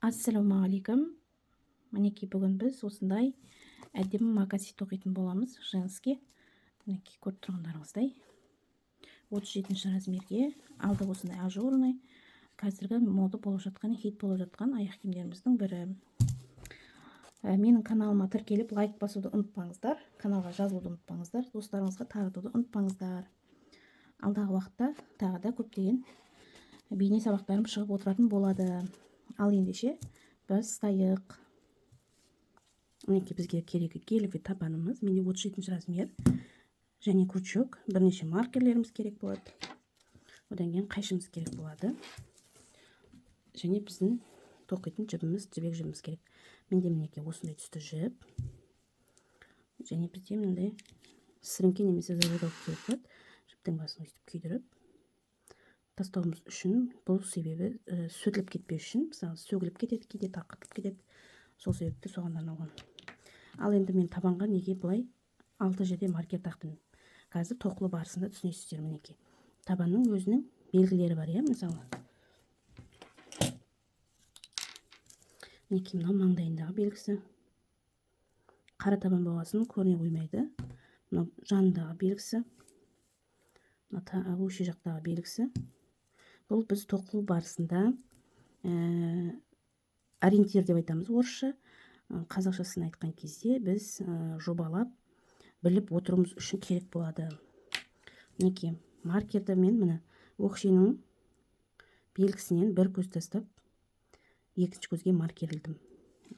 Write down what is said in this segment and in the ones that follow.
Ассалаумағалейкум. Мінекей бүгін біз осындай әдемі макаси тоқитын боламыз. Женский. Мінекей көріп тұрғандарыңыздай 37 размерге алды осындай ажурный. Қазіргі мода болып жатқан, хит болып жатқан аяқ киімдеріміздің бірі. Менің каналыма тіркеліп лайк басуды ұмытпаңыздар. Каналға жазылуды ұмытпаңыздар. Достарыңызға таратуды ұмытпаңыздар. Алдағы уақытта тағы да көптеген бейне сабақтарым шығып отыратын болады. Ал ендеше бастайық. Мінекей бізге керегі гелевый табанымыз. Менде 37 размер және крючок. Бірнеше маркерлеріміз керек болады. Одан кейін қайшымыз керек болады. Және біздің тоқитын жібіміз, жібек жібіміз керек. Менде мінекей осындай түсті жіп. Және бізде мынандай сіріңке немесе заводалып керек болады. Жіптің басын өстіп күйдіріп тастауымыз үшін, бұл себебі сөгіліп кетпеу үшін, мысалы сөгіліп кетеді, кейде тақырып кетеді. Сол себепті соған арналған. Ал енді мен табанға неге былай 6 жерде маркер тақтым. Қазір тоқылу барысында түсінесіздер. Мінекей табанның өзінің белгілері бар, иә, мысалы. Мінекей мынау маңдайындағы белгісі. Қара табан болғасын көріне қоймайды. Мынау жанындағы белгісі. Мынау өше жақтағы белгісі. Бұл біз тоқылу барысында ориентир деп айтамыз орысша. Қазақшасын айтқан кезде біз жобалап біліп отыруымыз үшін керек болады. Мінекей маркерді мен міне өкшенің белгісінен бір көз тастап екінші көзге маркерледім.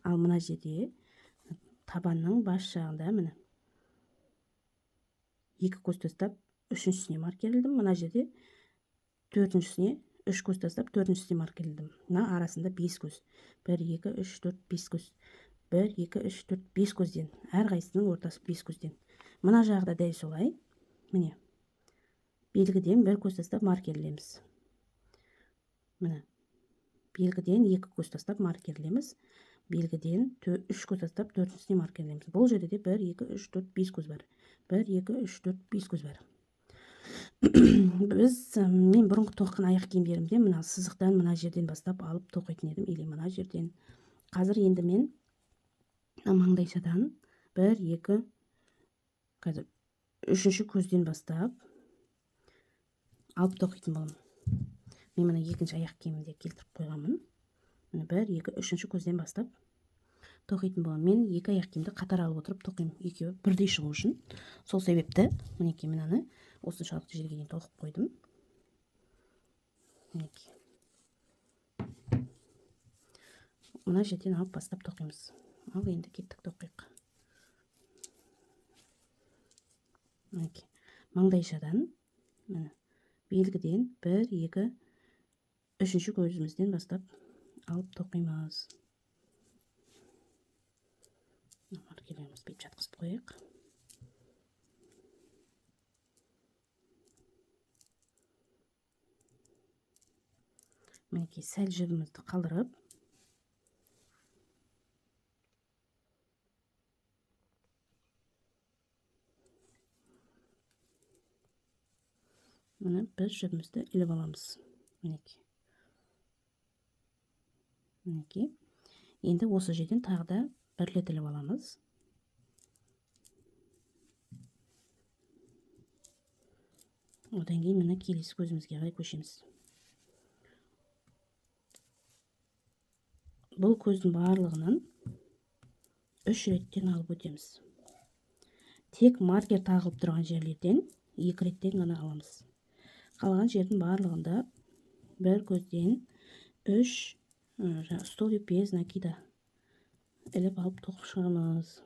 Ал мына жерде табанның бас жағында міне екі көз тастап үшіншісіне маркерледім. Мына жерде төртіншісіне үш көз тастап төртіншісіне маркерледім. Мына арасында 5 көз. 1, 2, 3, 4, 5 көз. 1, 2, 3, 4, 5 көзден. Әрқайсының ортасы 5 көзден. Мына жағда дәл солай. Міне. Белгіден бір көз тастап маркерлеміз. Міне. Белгіден 2 көз тастап маркерлеміз. Белгіден 3 көз тастап төртіншісіне маркерлеміз. Бұл жерде де 1, 2, 3, 4, 5 көз бар. 1, 2, 3, 4, 5 көз бар. Мен бұрынғы тоқыған аяқ киімдерімде мына сызықтан мына жерден бастап алып тоқитын едім, или мына жерден. Қазір енді мен маңдайшадан 1, 2, қазір үшінші көзден бастап алып тоқитын боламын. Мен мына екінші аяқ киімімде келтіріп қойғанмын. Міне 1, 2, үшінші көзден бастап тоқитын боламын. Мен екі аяқ киімді қатар алып отырып тоқимын. Екеуі бірдей шығу үшін. Сол себепті мінекей мынаны осыншалықты жерге дейін тоқып қойдым. Мінекей. Мына жерден алып бастап тоқимыз. Ал енді кеттік тоқиық. Мінекей. Маңдайшадан белгіден 1, 2, үшінші көзімізден бастап алып тоқимыз. Маркерлеріміз бет жатқызып қойық. Мінекей сәл жібімізді қалдырып, міне біз жібімізді іліп аламыз. Мінекей. Мінекей. Енді осы жерден тағы да бір рет іліп аламыз. Одан кейін міне келесі көзімізге қарай көшеміз. Бұл көздің барлығынан 3 реттен алып өтеміз. Тек маркер тағылып тұрған жерлерден 2 реттен ғана аламыз. Қалған жердің барлығында бір көзден 3 столбик без накида іліп алып тоқып шығамыз.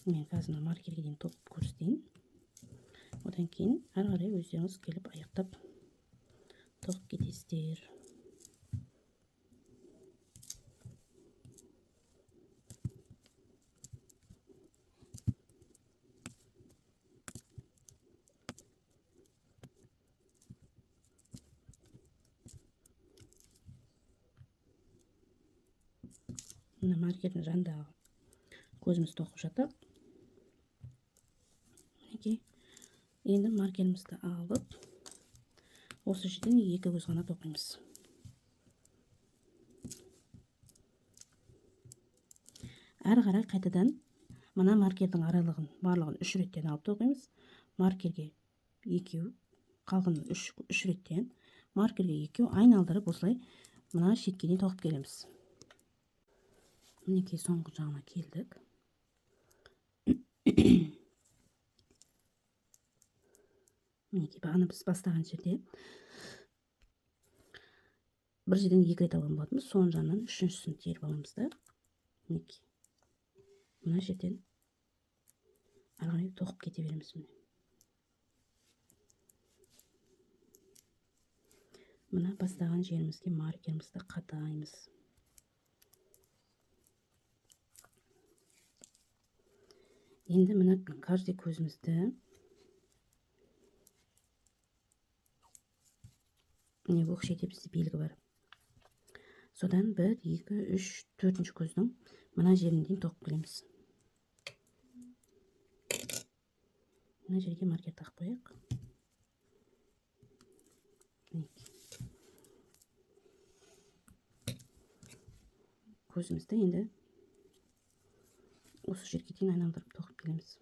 Мен қазір маркерге дейін тоқып көрсетейін. Одан кейін ары қарай өздеріңіз келіп аяқтап тоқып кетесіздер. мына маркердің жанындағы көзіміз тоқып жатыр. Мінекей, енді маркерімізді алып, осы жерден екі көз ғана тоқимыз. Әрі қарай қайтадан мына маркердің аралығын барлығын 3 реттен алып тоқимыз. Маркерге 2, қалғанын 3 реттен, маркерге 2 айналдырып осылай мына шетке дейін тоқып келеміз. Мінекей соңғы жағына келдік. Мінекей бағана біз бастаған жерде бір жерден 2 рет алған болатынбыз. Соның жанынан үшіншісін теріп аламыз да. Мінекей мына жерден ары қарай тоқып кете береміз. Мына бастаған жерімізге маркерімізді қадаймыз. Енді мына каждый көзімізді міне өкшеде бізде белгі бар. Содан 1, 2, 3, 4-ші көздің мына жеріне дейін тоқып келеміз. Мына жерге маркер тақып қояйық. Көзімізді енді осы жерге дейін айналдырып тоқып келеміз.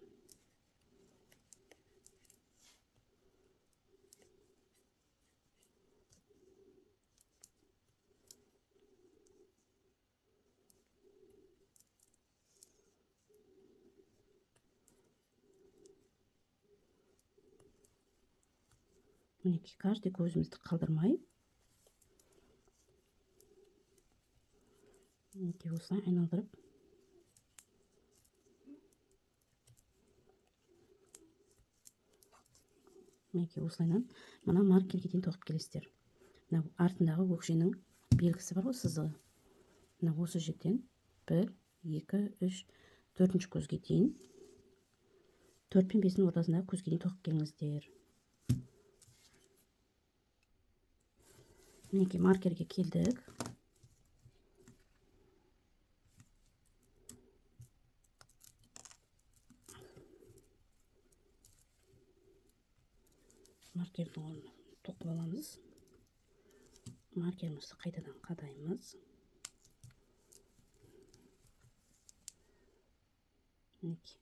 Мінекей каждый көзімізді қалдырмай, мінекей осылай айналдырып мінекей осылайнан мына маркерге дейін тоқып келесіздер. Мына артындағы өкшенің белгісі бар ғой, сызығы. Мына осы жерден 1, 2, 3, 4-ші көзге дейін, 4 пен 5-дің ортасындағы көзге дейін тоқып келіңіздер. Мінекей маркерге келдік. Маркердің орнына тоқып аламыз. Маркерімізді қайтадан қадаймыз. Мінекей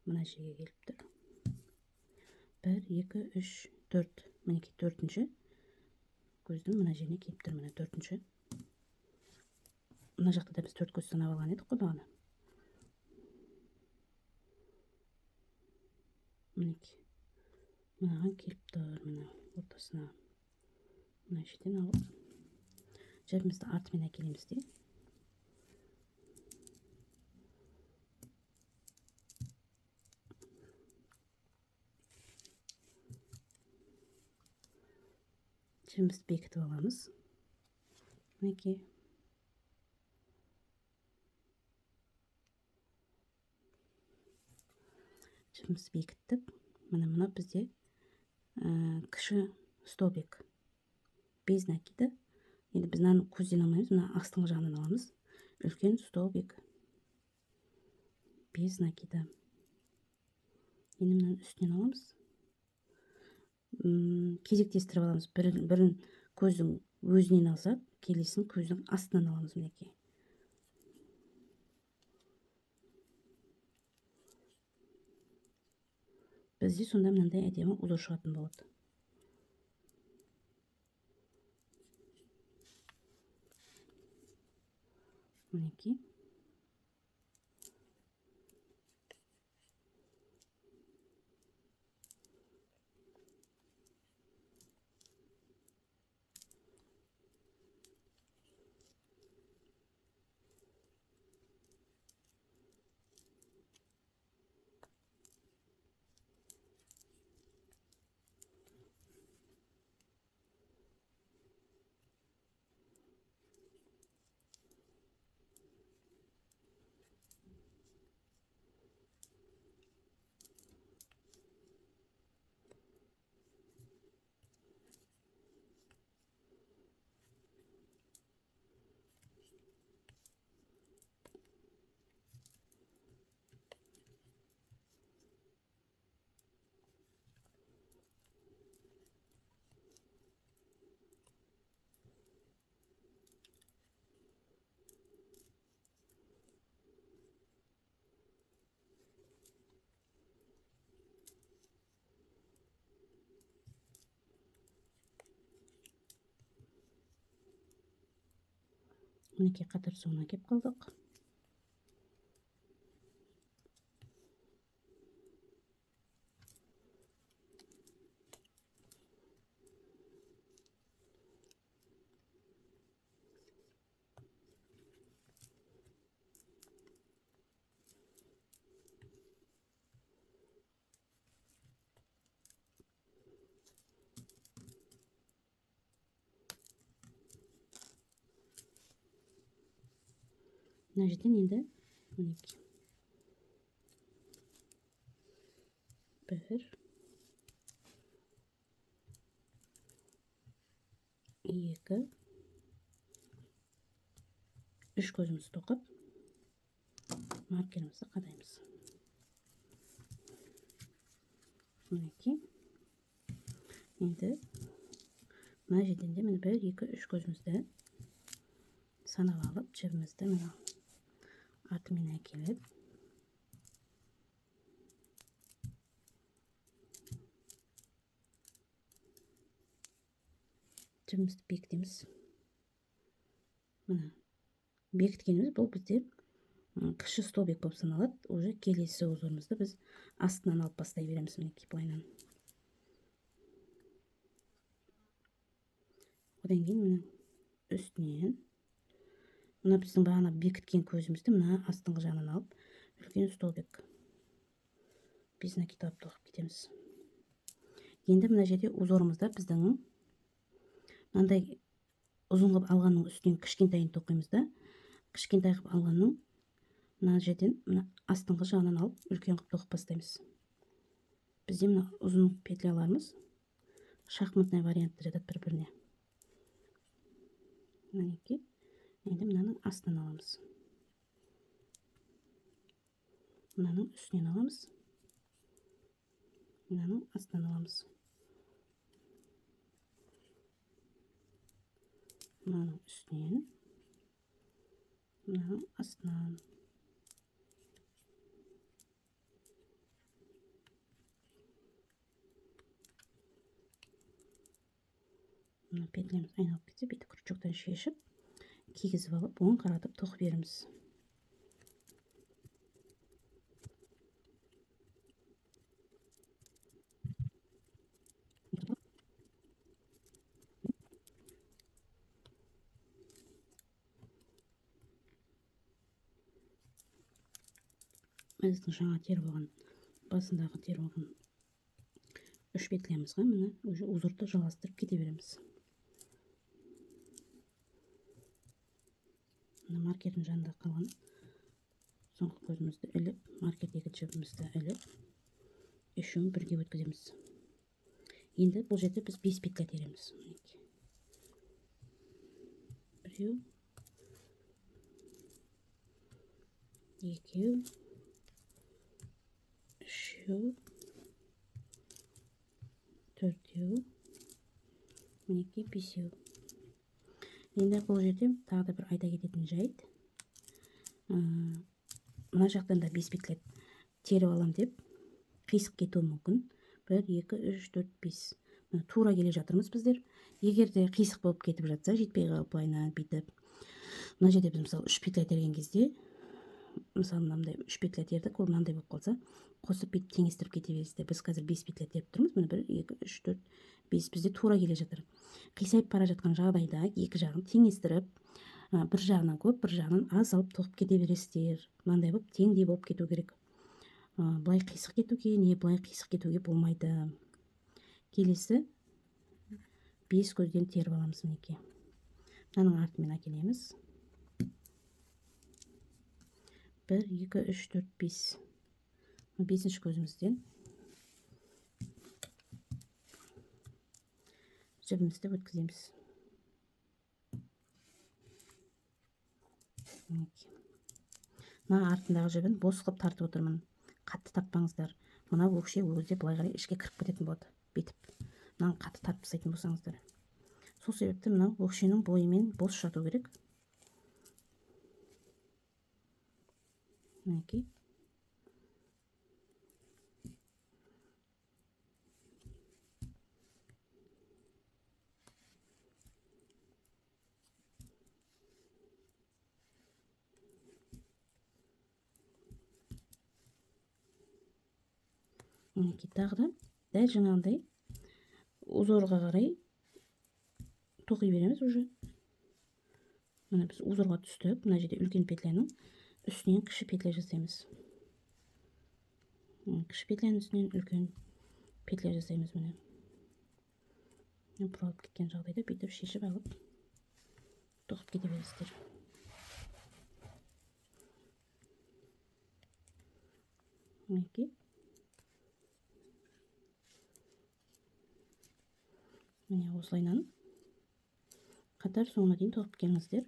мына жерге келіп тұр. 1, 2, 3, 4. Мінекей 4-ші көздің мына жеріне келіп тұр. Мына 4-ші. Мына жақта да біз 4 көз санап алған едік қой бағана. Мінекей мынаған келіп тұр, мына ортасына. Мына жерден алып жібімізді артымен әкелеміз де. Жібімізді бекітіп аламыз. Мінекей жібімізді бекіттік. Мына бізде кіші столбик без накида. Енді біз мынаны көзден алмаймыз, мына астыңғы жағынан аламыз. Үлкен столбик без накида. Енді мынаны үстінен аламыз. Кезектестіріп аламыз. Бірін көздің өзінен алсақ, келесін көздің астынан аламыз. Мінекей. Бізде сонда мынандай әдемі ұзы шығатын болады. Мінекей. мінекей қатар соңына келіп қалдық. Мына жерден енді мінекей 1 2 3 көзімізді тоқып маркерімізді қадаймыз. Мінекей енді мына жерден де міне 1 2 3 көзімізді санап алып жібімізді мына артымен әкеліп жібімізді бекітеміз. Мына бекіткеніміз бұл бізде кіші столбик болып саналады. Уже келесі узорымызды біз астынан алып бастай береміз. Мінекей былайынан. Одан кейін мына үстінен мына біздің бағана бекіткен көзімізді мына астыңғы жағынан алып үлкен столбик без накид алып тоқып кетеміз. Енді мына жерде узорымызда біздің мынандай ұзын қылып алғанның үстінен кішкентайын тоқимыз да, кішкентай қылып алғанның мына жерден мына астыңғы жағынан алып үлкен қылып тоқып бастаймыз. Бізде мына ұзын петляларымыз шахматный вариантта жатады бір-біріне. Мінекей, енді мынаның астынан аламыз. Мынаның үстінен аламыз. Мынаның астынан аламыз. Мынаның үстінен, мынаның астынан. Мына петлеміз айналып кетсе, бүйтіп крючоктан шешіп, кигізіп алып, оң қаратып тоқып береміз. Біздің жаңа теріп алған, басындағы теріп алған 3 петлемізға мына уже узорды жалғастырып кете береміз. Мына маркердің жанында қалған соңғы көзімізді іліп, маркердегі жібімізді іліп, үшеуін бірге өткіземіз. Енді бұл жерде біз 5 петля тереміз. Біреу, екеу, үшеу, төртеу, мінекей бесеу. Енді бұл жерде тағы да бір айта кететін жайт. Мына жақтан да 5 петля теріп алам деп қисық кетуі мүмкін. 1, 2, 3, 4, 5. Тура келе жатырмыз біздер. Егер де қисық болып кетіп жатса, жетпей қалып былайынан бүйтіп. Мына жерде біз мысалы 3 петля терген кезде, мысалы мынандай 3 петля тердік, ол мынандай болып қалса, қосып бүйтіп теңестіріп кете бересіздер. Біз қазір 5 петля теріп тұрмыз. Міне 1, 2, 3, 4, 5 бізде тура келе жатыр. Қисайып бара жатқан жағдайда екі жағын теңестіріп, бір жағынан көп, бір жағынан аз алып тоқып кете бересіздер. Мынандай болып теңдей болып кету керек. Былай қисық кетуге, не былай қисық кетуге болмайды. Келесі 5 көзден теріп аламыз мінекей. Мынаның артымен әкелеміз. 1, 2, 3, 4, 5. 5-ші көзімізден жібімізді өткіземіз. Мына артындағы жібін бос қылып тартып отырмын. Қатты тартпаңыздар. Мына өкше өзі былай қарай ішке кіріп кететін болады. Бүйтіп. Мынаны қатты тартып тастайтын болсаңыздар. Сол себепті мынау өкшенің бойымен бос жату керек. Мінекей. мінекей тағы да дәл жаңағыдай узорға қарай тоқи береміз уже. Мына біз узорға түстік. Мына жерде үлкен петляның үстінен кіші петля жасаймыз. Кіші петляның үстінен үлкен петля жасаймыз. Міне бұралып кеткен жағдайда бүйтіп шешіп алып тоқып кете бересіздер. Мінекей. Міне осылайынан қатар соңына дейін тоқып келіңіздер.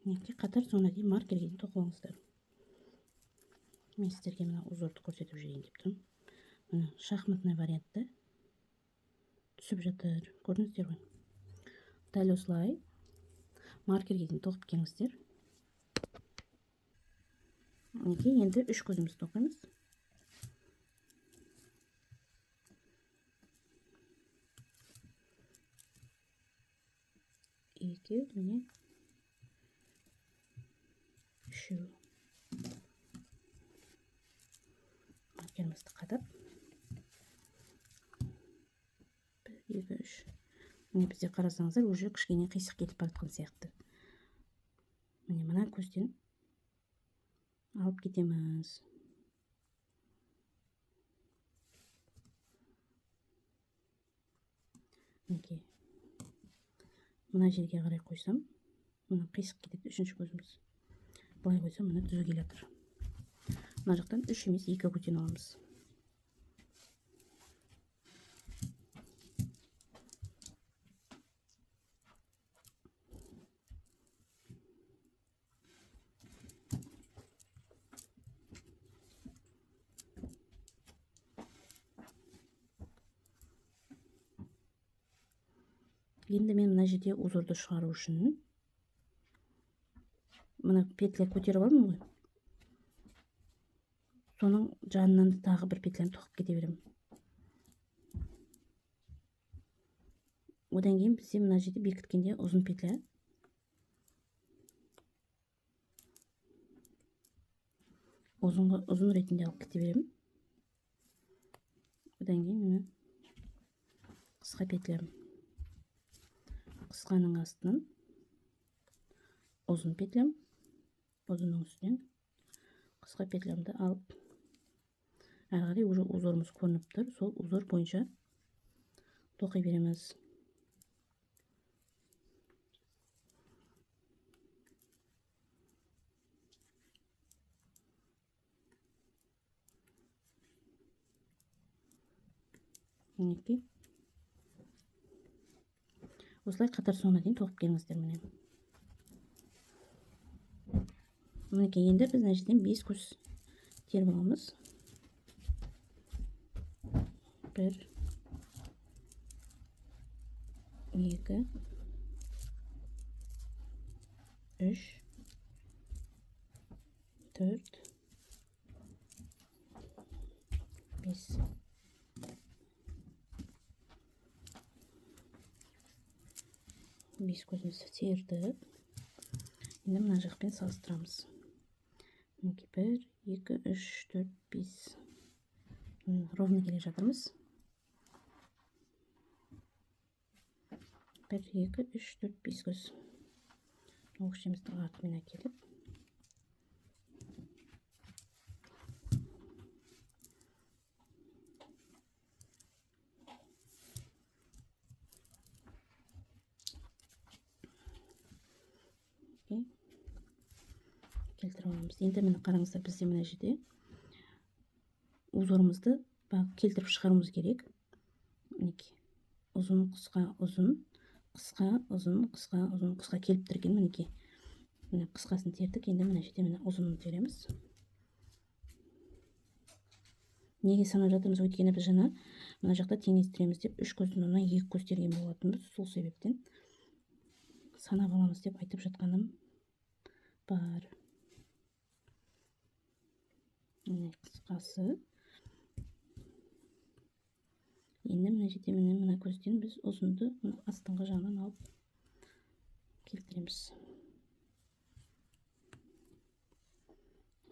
Мінекей қатар соңына дейін маркерге дейін тоқып алыңыздар. Мен сіздерге мына узорды көрсетіп жүрейін деп тұрмын. Мына шахматный вариантта түсіп жатыр. Көрдіңіздер ғой. Дәл осылай маркерге дейін тоқып келіңіздер. Мінекей енді 3 көзімізді тоқимыз. Екі, міне үшеу. Маркерімізді қадап 1, 2, 3. Міне бізде қарасаңыздар уже кішкене қисық кетіп баратқан сияқты. Міне мына көзден алып кетеміз. Мінекей мына жерге қарай қойсам, мына қисық кетеді үшінші көзіміз. Былай қойсам, мына түзу келе жатыр. Мына жақтан 3 емес 2 көтен аламыз. Енді мен мына жерде узорды шығару үшін мына петля көтеріп алдым ғой. Соның жанынан тағы бір петляны тоқып кете беремін. Одан кейін бізде мына жерде бекіткенде ұзын петля. Ұзын ретінде алып кете беремін. Одан кейін міне қысқа петлям. Қысқаның астынан ұзын петлям. Ұзынның үстінен қысқа петлямды алып, әрі қарай уже узорымыз көрініп тұр. Сол узор бойынша тоқи береміз. Мінекей. Осылай қатар соңына дейін тоқып келіңіздер. Мінекей енді біз мына жерден 5 көз теріп аламыз. 1, 2, 3, 4, 5. Бес көзімізді тердік. Енді мына жақпен салыстырамыз. 1, 2, 3, 4, 5. Ровно келе жатырмыз. 1, 2, 3, 4, 5 көз. Өкшеміздің артымен әкеліп. Келтіріп аламыз. Енді мені қараңыздар, бізде мына жерде узорымызды келтіріп шығаруымыз керек. Мінекей ұзын қысқа ұзын қысқа ұзын қысқа ұзын қысқа келіп тұр екен. Мінекей міне қысқасын тердік. Енді мына жерде міне ұзынын тереміз. Неге санап жатырмыз? Өйткені біз жаңа мына жақта теңестіреміз деп 3 көздің орнына 2 көз терген болатынбыз. Сол себептен санап аламыз деп айтып жатқаным бар. Міне қысқасы. Енді мына жерде мына көзден біз ұзынды астыңғы жағынан алып келтіреміз.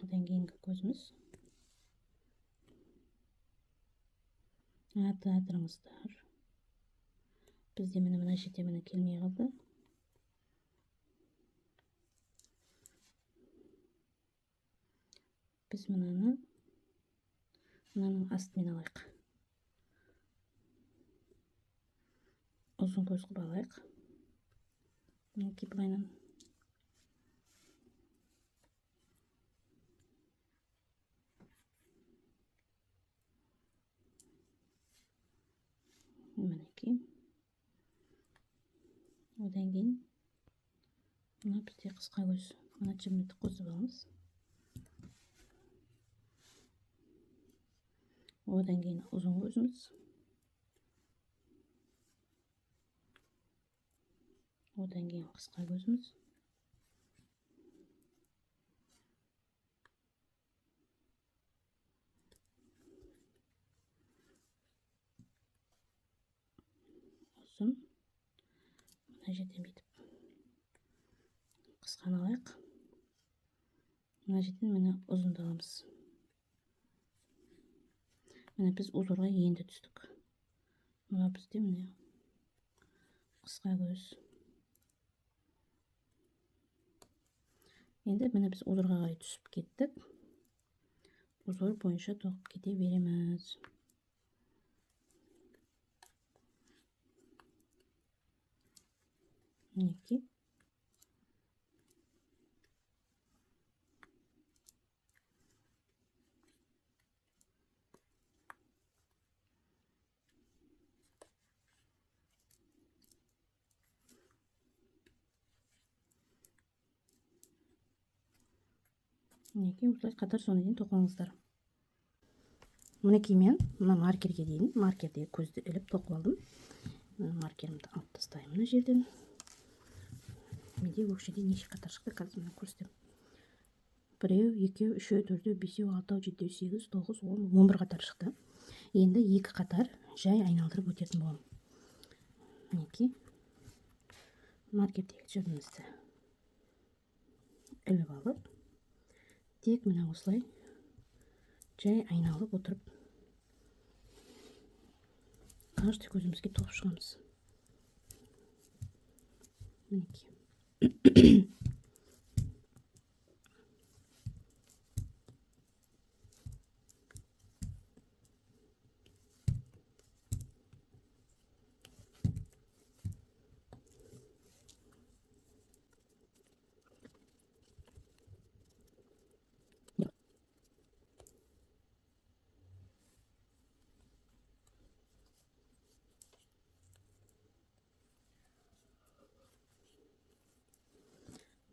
Одан кейінгі көзіміз. Атырыңыздар. Бізде мына жерде келмей қалды. Біз мынаның астымен алайық. Ұзын көз қылып алайық. Мінекей былайынан. Мінекей. Одан кейін мына бізде қысқа көз. Мына жібімді қосып аламыз. Одан кейін ұзын көзіміз. Одан кейін қысқа көзіміз. Ұзын. Мына жерден бүйтіп қысқаны алайық. Мына жерден міне ұзынды аламыз. Міне біз узорға енді түстік. Мына бізде міне қысқа көз. Енді міне біз узорға қарай түсіп кеттік. Узор бойынша тоқып кете береміз. Мінекей. Мінекей осылай қатар соңына дейін тоқыңыздар. Мінекей мен мына маркерге дейін маркерде көзді іліп тоқып алдым. Маркерімді алып тастаймын мына жерден. Менде өкшеде неше қатар шықты, қазір мен көрсетемін. 1, 2, 3, 4, 5, 6, 7, 8, 9, 10, 11 қатар шықты. Енді 2 қатар жай айналдырып өтетін боламын. Мінекей маркердегі жібімізді іліп алып, тек мына осылай жай айналып отырып каждый көзімізге тоқып шығамыз. Мінекей.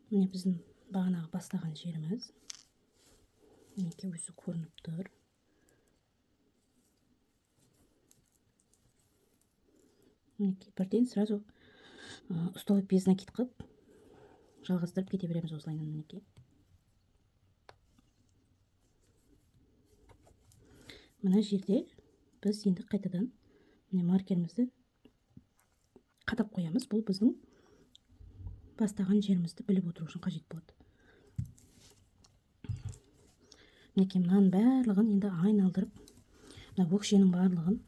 Міне біздің бағанағы бастаған жеріміз. Мінекей өзі көрініп тұр. Мінекей бірден сразу ұсталып без накид қылып жалғастырып кете береміз осылайынан. Мінекей. Мына жерде біз енді қайтадан маркерімізді қадап қоямыз. Бұл біздің бастаған жерімізді біліп отыру үшін қажет болады. Мінекей мынаның барлығын енді айналдырып, мына өкшенің барлығын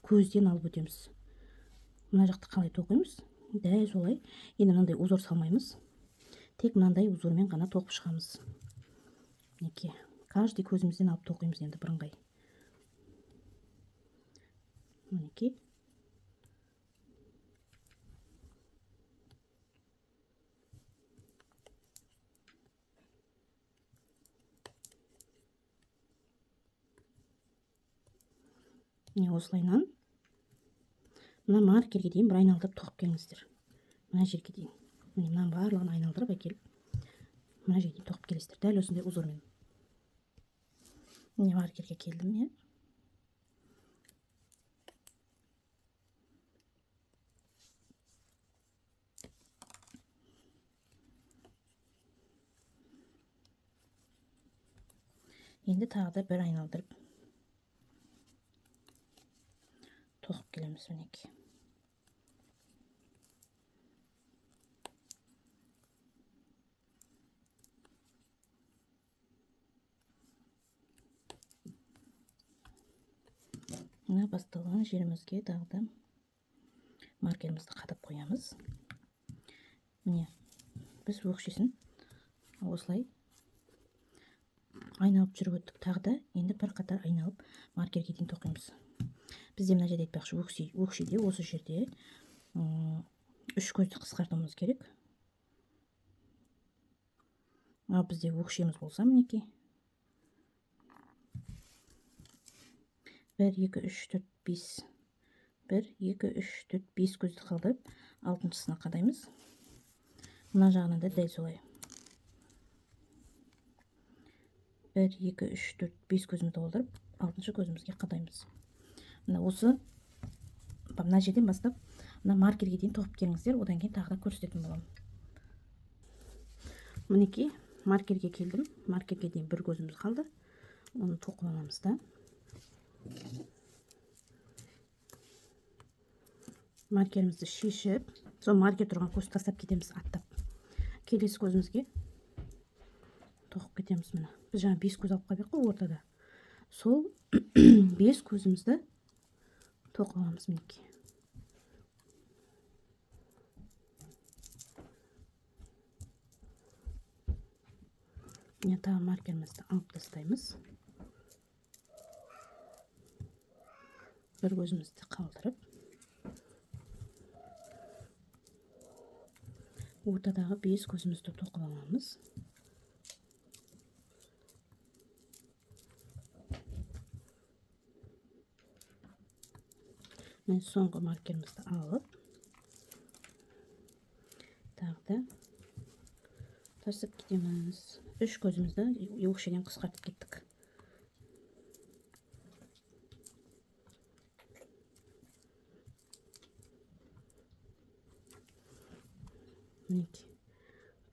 көзден алып өтеміз. Мына жақты қалай тоқимыз? Дәл солай. Енді мынандай узор салмаймыз. Тек мынандай узормен ғана тоқып шығамыз. Мінекей каждый көзімізден алып тоқимыз енді бірыңғай. Мінекей. Осылайынан мына маркерге дейін бір айналдырып тоқып келіңіздер. Мына жерге дейін. Міне мынаның барлығын айналдырып әкеліп, мына жерге дейін тоқып келесіздер. Дәл осындай узормен. Міне маркерге келдім, иә. Енді тағы да бір айналдырып тоқып келеміз, мінекей. Мына басталған жерімізге тағы да маркерімізді қадап қоямыз. Міне, біз өкшесін осылай айналып жүріп өттік. Тағы да енді бір қатар айналып маркерге дейін тоқимыз. Бізде мына жерде айтпақшы, өкшеде осы жерде 3 көзді қысқартуымыз керек. Ал бізде өкшеміз болса, мінекей 1, 2, 3, 4, 5. 1, 2, 3, 4, 5 көзді қалдырып, 6-шысына қадаймыз. Мына жағынан да дәл солай. 1, 2, 3, 4, 5 көзімізді толтырып, 6-шы көзімізге қадаймыз. Мына осы мына жерден бастап мына маркерге дейін тоқып келіңіздер, одан кейін тағы да көрсететін боламын. Мінекей, маркерге келдім. Маркерге дейін бір көзіміз қалды. Оны тоқып аламыз да. Маркерімізді шешіп, сол маркер тұрған көз тастап кетеміз, аттап. Келесі көзімізге тоқып кетеміз. Міне біз жаңа 5 көз алып қалдық қой ортада. Сол 5 көзімізді тоқып аламыз, мінекей. Міне тағы маркерімізді алып тастаймыз. Бір көзімізді қалдырып, ортадағы 5 көзімізді тоқып аламыз. Мен соңғы маркерімізді алып, тағы да тасып кетеміз. 3 көзімізді өкшеден қысқартып кеттік. Мінекей.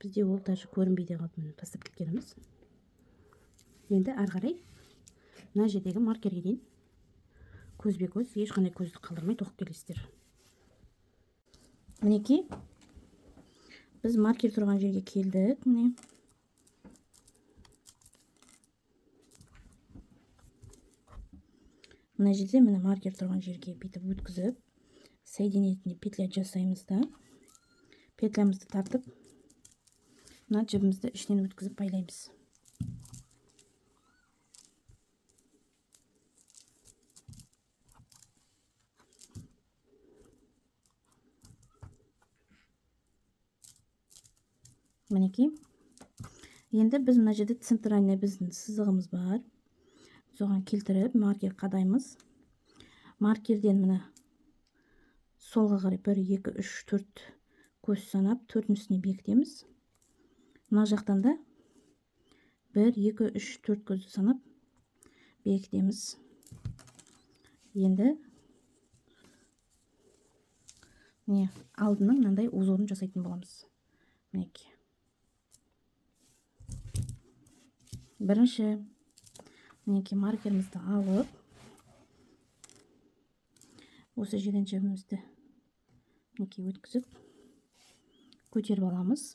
Бізде ол даже көрінбейді қалды, тастап кеткеніміз. Енді ары қарай мына жердегі маркерге дейін көзбе көз, ешқандай көзді қалдырмай тоқып келесіздер. Мінекей, біз маркер тұрған жерге келдік. Міне мына жерде міне маркер тұрған жерге бүйтіп өткізіп, соединительный петля жасаймыз да. Петлямызды тартып, мына жібімізді ішінен өткізіп байлаймыз. Мінекей. Енді біз мына жерде центральный біздің сызығымыз бар. Соған келтіріп, маркер қадаймыз. Маркерден мына солға қарай 1, 2, 3, 4 көз санап, 4-шісіне бекітеміз. Мына жақтан да 1, 2, 3, 4 көзді санап бекітеміз. Енді міне алдының мынандай узорын жасайтын боламыз. Мінекей. Бірінші мінекей маркерімізді алып, осы жерден жібімізді мінекей өткізіп көтеріп аламыз.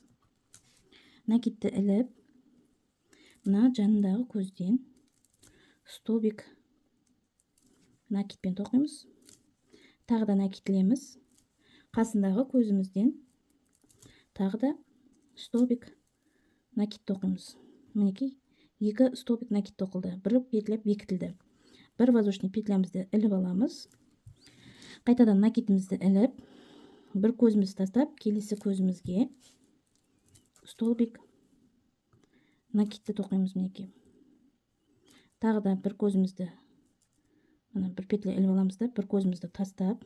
Накидті іліп, мына жанындағы көзден столбик накидпен тоқимыз. Тағы да накидлеміз. Қасындағы көзімізден тағы да столбик накид тоқимыз. Мінекей 2 столбик накид тоқылды. Бір петля бекітілді. Бір воздушный петлямызды іліп аламыз. Қайтадан накидімізді іліп, бір көзімізді тастап, келесі көзімізге столбик накидті тоқимыз. Мінекей. Тағы да бір көзімізді, бір петля іліп аламыз да, бір көзімізді тастап,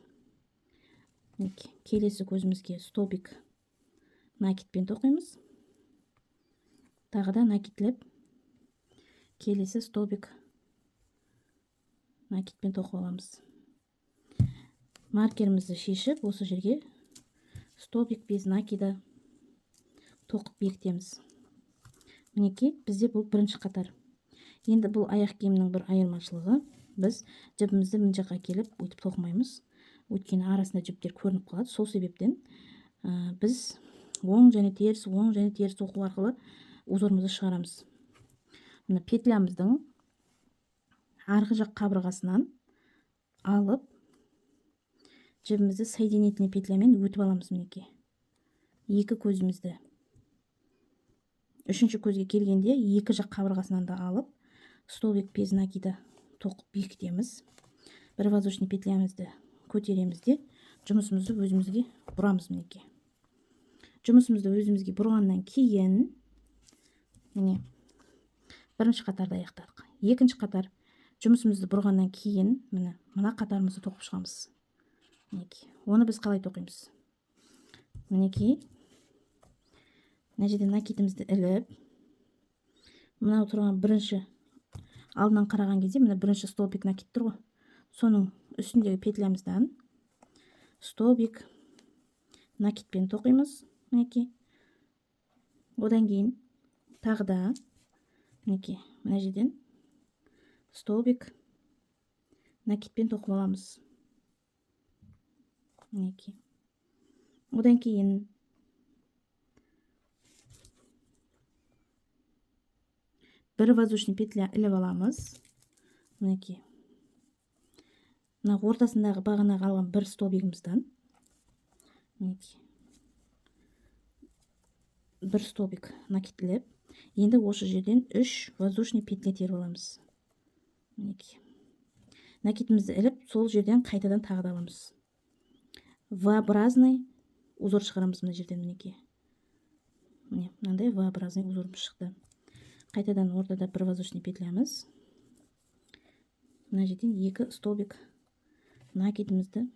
мінекей келесі көзімізге столбик накидпен тоқимыз. Тағы да накидлеп келесі столбик накидпен тоқып аламыз. Маркерімізді шешіп, осы жерге столбик без накида тоқып бекітеміз. Мінекей, бізде бұл бірінші қатар. Енді бұл аяқ киімнің бір айырмашылығы, біз жібімізді мына жаққа келіп өйтіп тоқымаймыз. Өйткені арасында жіптер көрініп қалады. Сол себептен біз оң және теріс тоқу арқылы узорымызды шығарамыз. Мына петлямыздың арғы жақ қабырғасынан алып, жібімізді соединительный петлямен өтіп аламыз. Мінекей, екі көзімізді. Үшінші көзге келгенде екі жақ қабырғасынан да алып, столбик без накида тоқып бекітеміз. Бір воздушный петлямызды көтереміз де жұмысымызды өзімізге бұрамыз. Мінекей, жұмысымызды өзімізге бұрғаннан кейін міне бірінші қатарды аяқтадық. Екінші қатар жұмысымызды бұрғаннан кейін мына қатарымызды тоқып шығамыз. Мінекей, оны біз қалай тоқимыз? Мінекей, мына жерден накидімізді іліп, мынау тұрған бірінші алдынан қараған кезде мына бірінші столбик накид тұр ғой. Соның үстіндегі петлямыздан столбик накидпен тоқимыз. Мінекей, одан кейін тағы да мінекей мына жерден столбик накидпен тоқып аламыз. Мінекей, одан кейін бір воздушный петля іліп аламыз. Мінекей, мына ортасындағы бағанаға алған бір столбигімізден мінекей бір столбик накидлеп, енді осы жерден 3 воздушный петля теріп аламыз. Мінекей, накидімізді іліп, сол жерден қайтадан тағы да аламыз. V-образный узор шығарамыз мына жерден. Мінекей, міне мынандай V-образный узорымыз шықты. Қайтадан ортада бір воздушный петлямыз. Мына жерден екі столбик накидімізді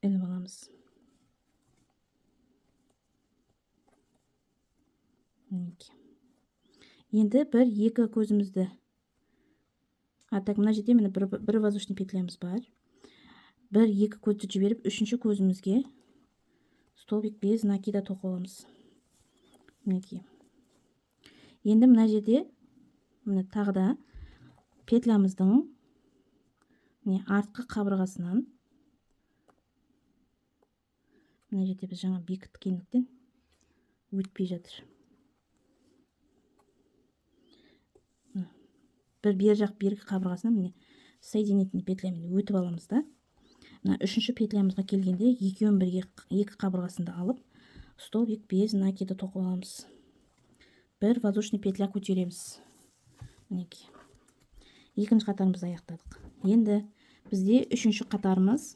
іліп аламыз. Енді бір-екі көзімізді мына жерде міне бір воздушный петлямыз бар. Бір-екі көзді жіберіп, үшінші көзімізге столбик без накида тоқып аламыз. Мінекей, енді мына жерде міне тағы да петлямыздың міне артқы қабырғасынан мына жерде біз жаңа бекіткендіктен өтпей жатыр. Бір бер жақ бергі қабырғасынан міне соединительный петлямен өтіп аламыз да. Мына үшінші петлямызға келгенде екеуін бірге екі қабырғасында алып, столбик без накида тоқып аламыз. Бір воздушный петля көтереміз. Мінекей, екінші қатарымызды аяқтадық. Енді бізде үшінші қатарымыз.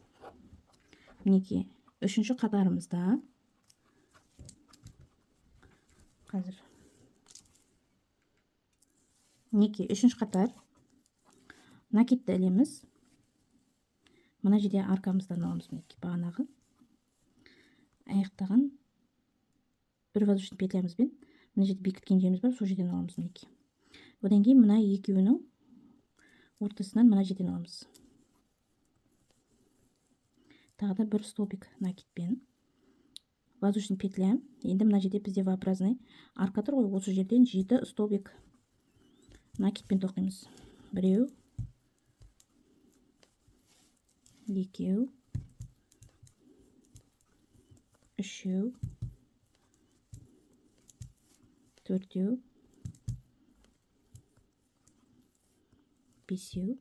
Мінекей, үшінші қатарымызда қазір мінекей үшінші қатар накидті ілеміз. Мына жерде аркамыздан аламыз. Мінекей, бағанағы аяқтаған бір воздушный петлямызбен мына жерде бекіткен жеріміз бар, сол жерден аламыз. Мінекей, одан кейін мына екеуінің ортасынан мына жерден аламыз. Тағы да бір столбик накидпен воздушный петля. Енді мына жерде бізде V-образный арка тұр ғой, осы жерден 7 столбик накидпен тоқимыз. Біреу, екеу, үшеу, төртеу, бесеу,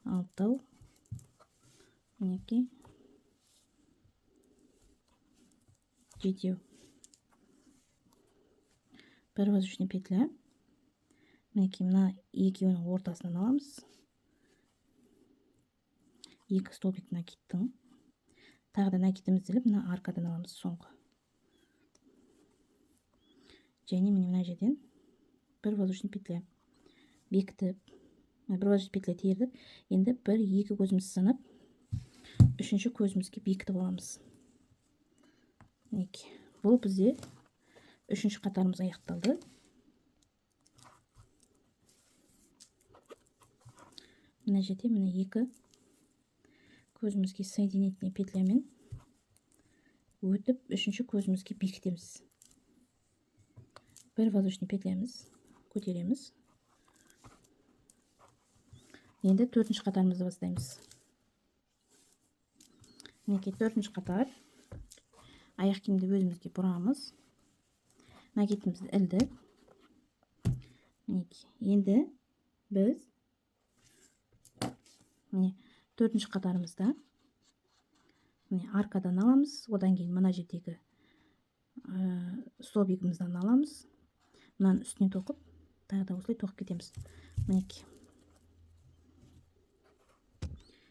алтау, мінекей, жетеу. Бір воздушный петля. Мінекей, мына екеуінің ортасынан аламыз. Екі столбик накидтің. Тағы да накидімізді іліп, мына аркадан аламыз соңғы. Және міне мына жерден бір воздушный петля бекітіп, бір воздушный петля тердік. Енді бір екі көзіміз сынып, үшінші көзімізге бекітіп аламыз. Бұл бізде үшінші қатарымыз аяқталды. Мына жерде мына екі көзімізге соединительный петлямен өтіп, үшінші көзімізге бекітеміз. Бір воздушный петлямыз көтереміз. Енді төртінші қатарымызды бастаймыз. Төртінші қатар. Аяқ киімді өзімізге бұрамыз. Макетімізді ілдік. Енді біз төртінші қатарымызда аркадан аламыз. Одан кейін мына жердегі столбигімізден аламыз. Мынаны үстіне тоқып, тағы да осылай тоқып кетеміз.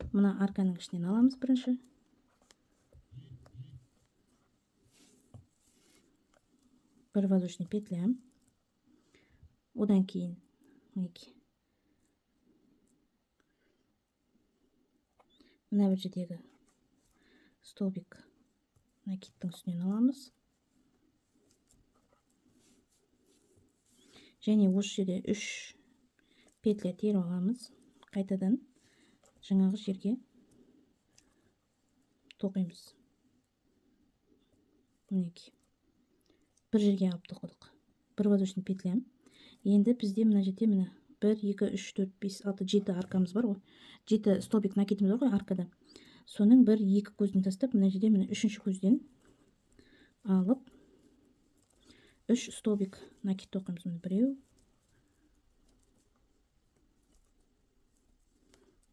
Мына арканың ішінен аламыз бірінші. Бір воздушный петля. Одан кейін мына бір жердегі столбик накидтің үстінен аламыз. Және осы жерде 3 петля теріп аламыз. Қайтадан жаңағы жерге тоқимыз. Бір жерге алып тоқыдық. Бір воздушный петля. Енді бізде мына жерде 1, 2, 3, 4, 5, 6, 7 аркамыз бар ғой. 7 столбик накидіміз бар ғой аркада. Соның 1, 2 көзін тастап, мына жерде үшінші көзден алып, 3 столбик накид тоқимыз. Біреу,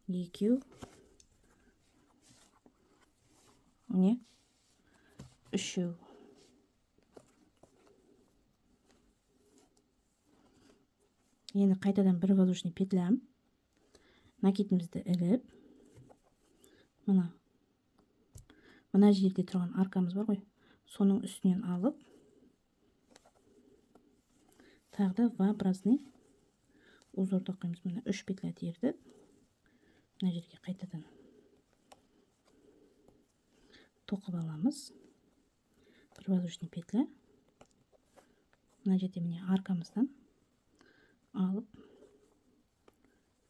екеу, үшеу. Енді қайтадан бір воздушный петля. Накидімізді іліп, мына жерде тұрған аркамыз бар ғой, соның үстінен алып, тағы да V-образный узор тоқимыз. 3 петля терді. Мына жерге қайтадан тоқып аламыз. Бір воздушный петля. Мына жерде аркамыздан алып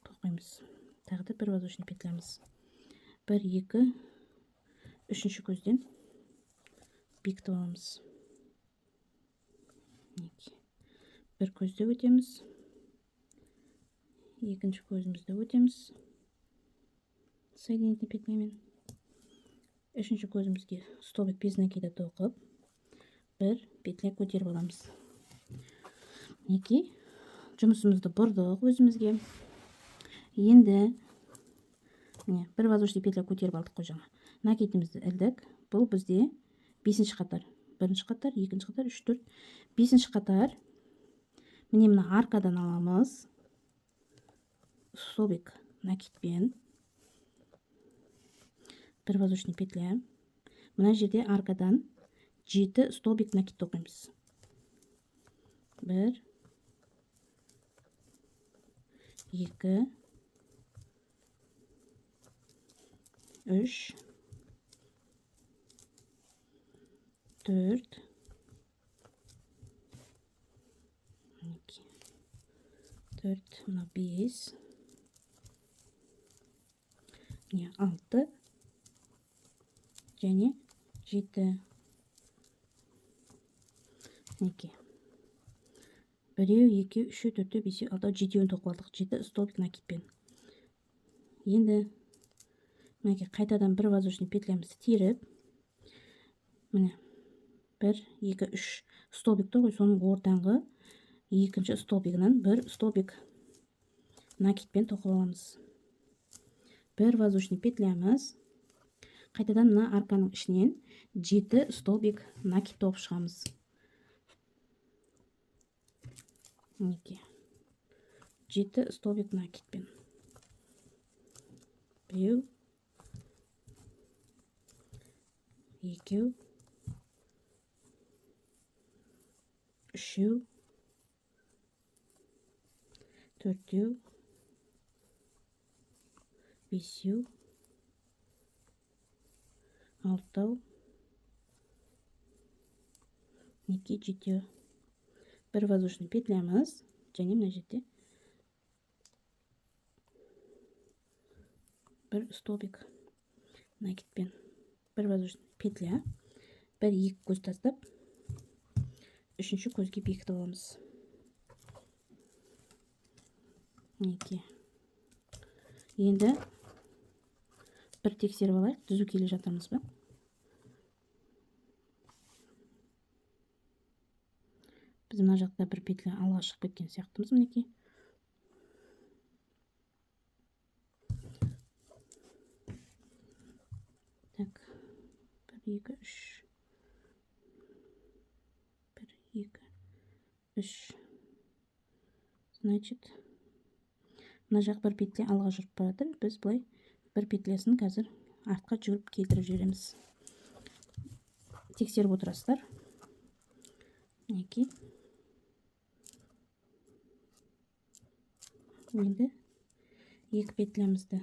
тоқимыз. Тағы да бір воздушный петлямыз. 1, 2, үшінші көзден бекітіп аламыз. Бір көзді өтеміз. Екінші көзімізді өтеміз. Соединительный петлямен. Үшінші көзімізге столбик без накида тоқып, бір петля көтеріп аламыз. Жұмысымызды бұрдық өзімізге. Енді бір воздушный петля көтеріп алдық қой жаңа. Накидімізді ілдік. Бұл бізде 5-ші қатар. 1-ші қатар, 2-ші қатар, 3, 4, 5-ші қатар. Мына аркадан аламыз. Столбик накидпен. Бір воздушный петля. Мына жерде аркадан 7 столбик накид тоқимыз. 1, 2, 3, 4, 5, 6 және 7. Біреу, екеу, үшеу, төртеу, бесеу, алтау, жетеуін тоқып алдық. 7 столбик накидпен. Енді қайтадан бір воздушный петлямызды теріп, 1, 2, 3 столбик тұр ғой, соның ортаңғы екінші столбигінен бір столбик накидпен тоқып аламыз. Бір воздушный петлямыз. Қайтадан мына арканың ішінен 7 столбик накид тоқып шығамыз. 7 столбик накидпен. Біреу, екеу, үшеу, төртеу, бесеу, алтау, мінекей жетеу. Бір воздушный петлямыз, және мына жерде бір столбик накидпен. Бір воздушный петля, бір екі көз тастап, үшінші көзге бекітіп аламыз. Мінекей. Енді бір тексеріп алайық, түзу келе жатырмыз ба? Біз мына жақта бір петля алға шығып кеткен сияқтымыз, мінекей. Так, 1, 2, 3. 1, 2, 3. Значит, мына жақ бір петля алға жүріп баратыр. Біз былай бір петлясын қазір артқа жүріп келтіріп жібереміз. Тексеріп отырасыздар. Мінекей. Енді екі петлямызды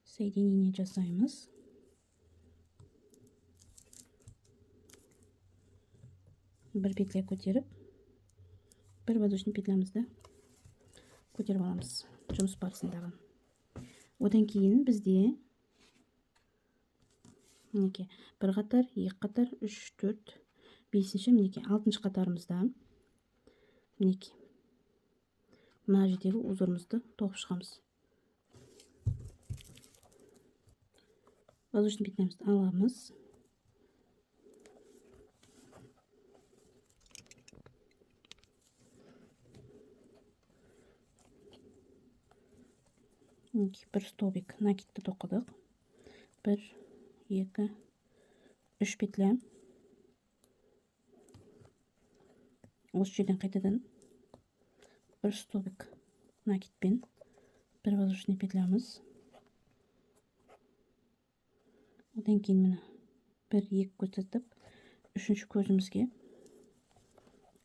соединение жасаймыз. Бір петля көтеріп, бір воздушный петлямызды көтеріп аламыз жұмыс барысындағы. Одан кейін бізде мінекей бір қатар, екі қатар, 3, 4, 5-ші, мінекей 6-шы қатарымызда мінекей мына жердегі узорымызды тоқып шығамыз. Воздушный петлямызды аламыз. Бір столбик накидті тоқыдық. 1, 2, 3 петля. Осы жерден қайтадан бір столбик накидпен, бір воздушный петлямыз. Одан кейін міне 1, 2 көз тастап, үшінші көзімізге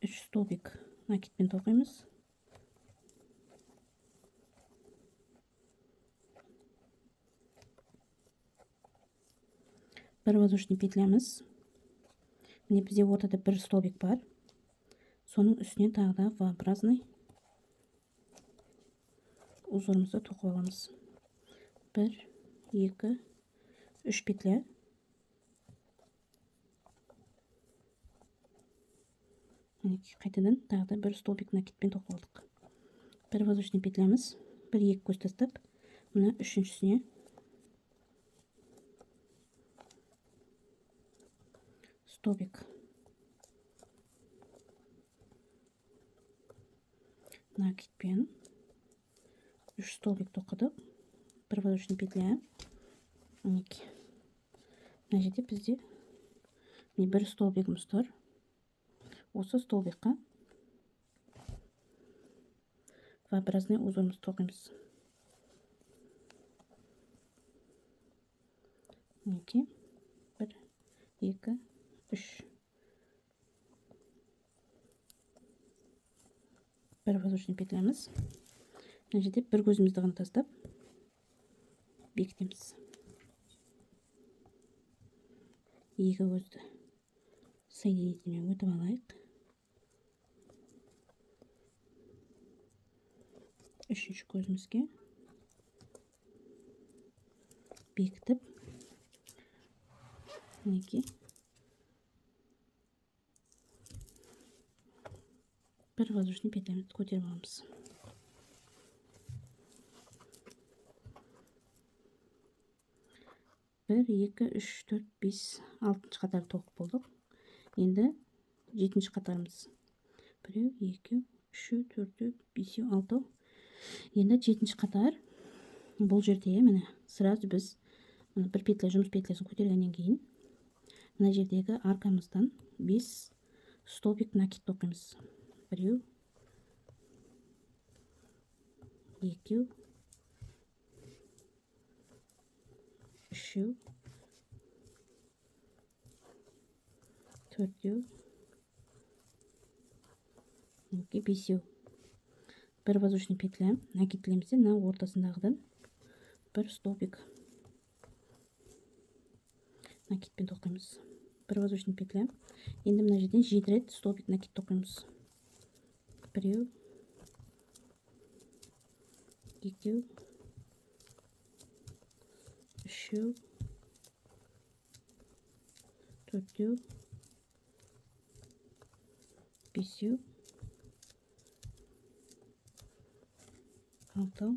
3 столбик накидпен тоқимыз. Бір воздушный петлямыз. Міне бізде ортада бір столбик бар. Соның үстіне тағы да V-образный узорымызды тоқып аламыз. 1, 2, 3 петля. Қайтадан тағы да бір столбик накидпен тоқып алдық. Бір воздушный петлямыз. 1, 2 көз тастап, мына үшіншісіне столбик накидпен 3 столбик тоқыдық. Бір воздушный петля. Мінекей. Мына жерде бізде бір столбигіміз тұр. Осы столбикқа V-образный узорымызды тоқимыз. Мінекей. 1, 2, 3. Бір воздушный петлямыз. Мына жерде бір көзімізді ғана тастап бекітеміз. Екі көзді соединительмен өтіп алайық. Үшінші көзімізге бекітіп, мінекей бір воздушный петлямызды көтеріп аламыз. Бір, екі, үш, төрт, бес, 6-шы қатар тоқып болдық. Енді 7-ші қатарымыз. 1, 2, 3, 4, 5, 6. Енді 7-ші қатар. Бұл жерде міне сразу біз бір петля, жұмыс петлясын көтергеннен кейін мына жердегі аркамыздан 5 столбик накид тоқимыз. 1, 2, 3, 4, 5. Бір воздушный петля накидтілемізде мына ортасындағыдан бір столбик накидпен тоқимыз. Бір воздушный петля. Енді мына жерден 7 рет столбик накид тоқимыз. Біреу, екеу, үшеу, төртеу, бесеу, алтау,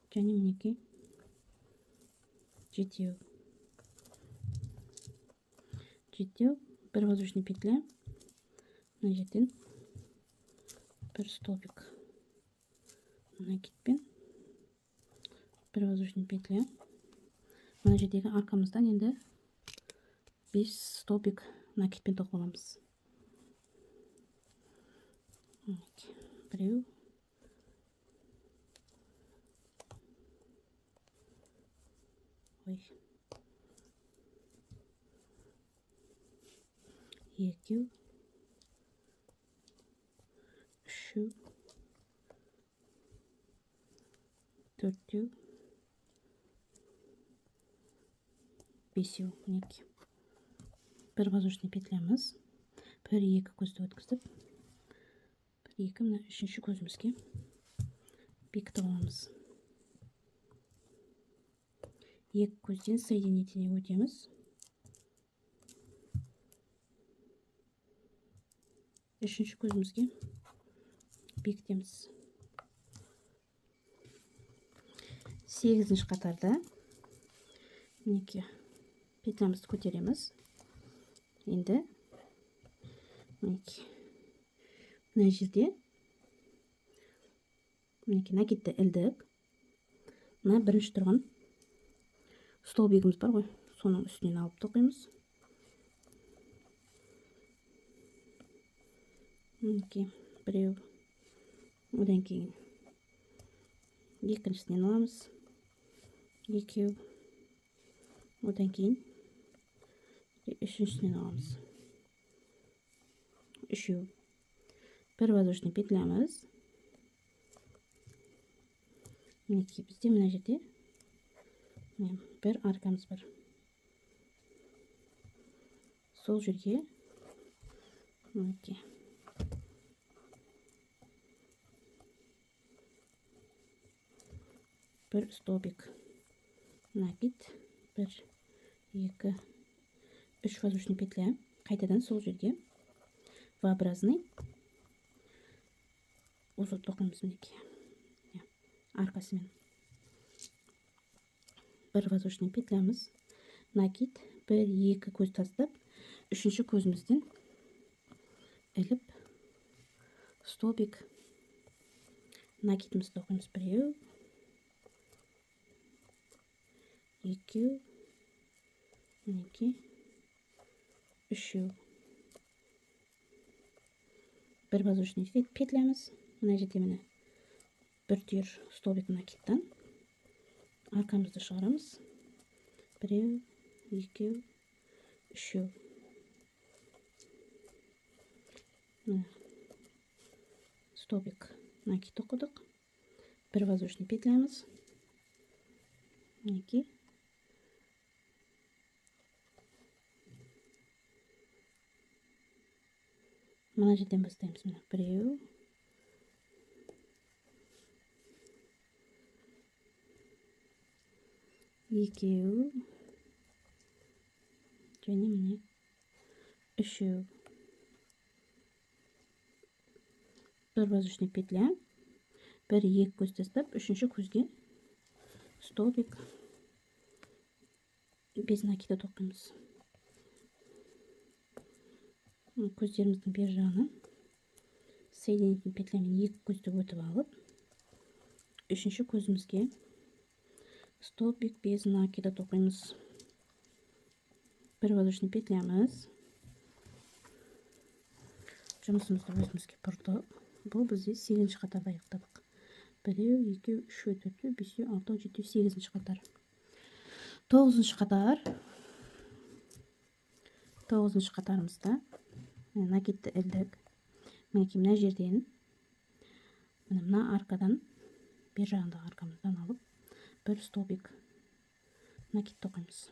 және мінекей жетеу. Бір воздушный петля. Мына жерден бір столбик накидпен, бір воздушный петля. Мына жердегі арқамыздан енді 5 столбик накидпен тоқып аламыз. Біреу, екеу, үшеу, төртеу, бесеу. Мінекей. Бір воздушный петлямыз. Бір екі көзді өткіздіп, бір екі мына үшінші көзімізге бекітіп аламыз. Екі көзден соединительный өтеміз. Үшінші көзімізге бекітеміз. 8-ші қатарда мінекей петлямызды көтереміз. Енді мінекей мына жерде мінекей накидті ілдік. Мына бірінші тұрған столбигіміз бар ғой, соның үстінен алып тоқимыз. Мінекей біреу, одан кейін екіншісінен аламыз. Екеу, одан кейін үшіншісінен аламыз. Үшеу. Бір воздушный петлямыз. Мінекей бізде мына жерде бір аркамыз бар. Сол жерге мінекей бір столбик накид, бір, екі, үш воздушный петля. Қайтадан сол жерге V-образный узор тоқимыз. Мінекей арқасымен бір воздушный петлямыз, накид, бір, екі көз тастап, үшінші көзімізден іліп столбик накидімізді тоқимыз. Біреу, екеу, мінекей үшеу. Бір воздушный петлямыз. Мына жерде міне бір түйір столбик накидтан арқамызды шығарамыз. Біреу, екеу, үшеу. Столбик накид тоқыдық. Бір воздушный петлямыз. Мінекей мына жерден бастаймыз. Біреу, екеу, және міне үшеу. Бір воздушный петля, бір, екі көз тастап, үшінші көзге столбик без накида тоқимыз. Көздеріміздің бер жағынан соединительный петлямен екі көзді өтіп алып, үшінші көзімізге столбик без накида тоқимыз. Бір воздушный петлямыз. Жұмысымызды өзімізге бұрдық. Бұл бізде 8-ші қатарда аяқтадық. Біреу, екеу, үшеу, төртеу, бесеу, алтау, жетеу, 8-ші қатар. 9-ші қатар. 9-ші қатарымызда накидті ілдік. Мінекей мына жерден мына арқадан, бер жағындағы арқамыздан алып, бір столбик накид тоқимыз.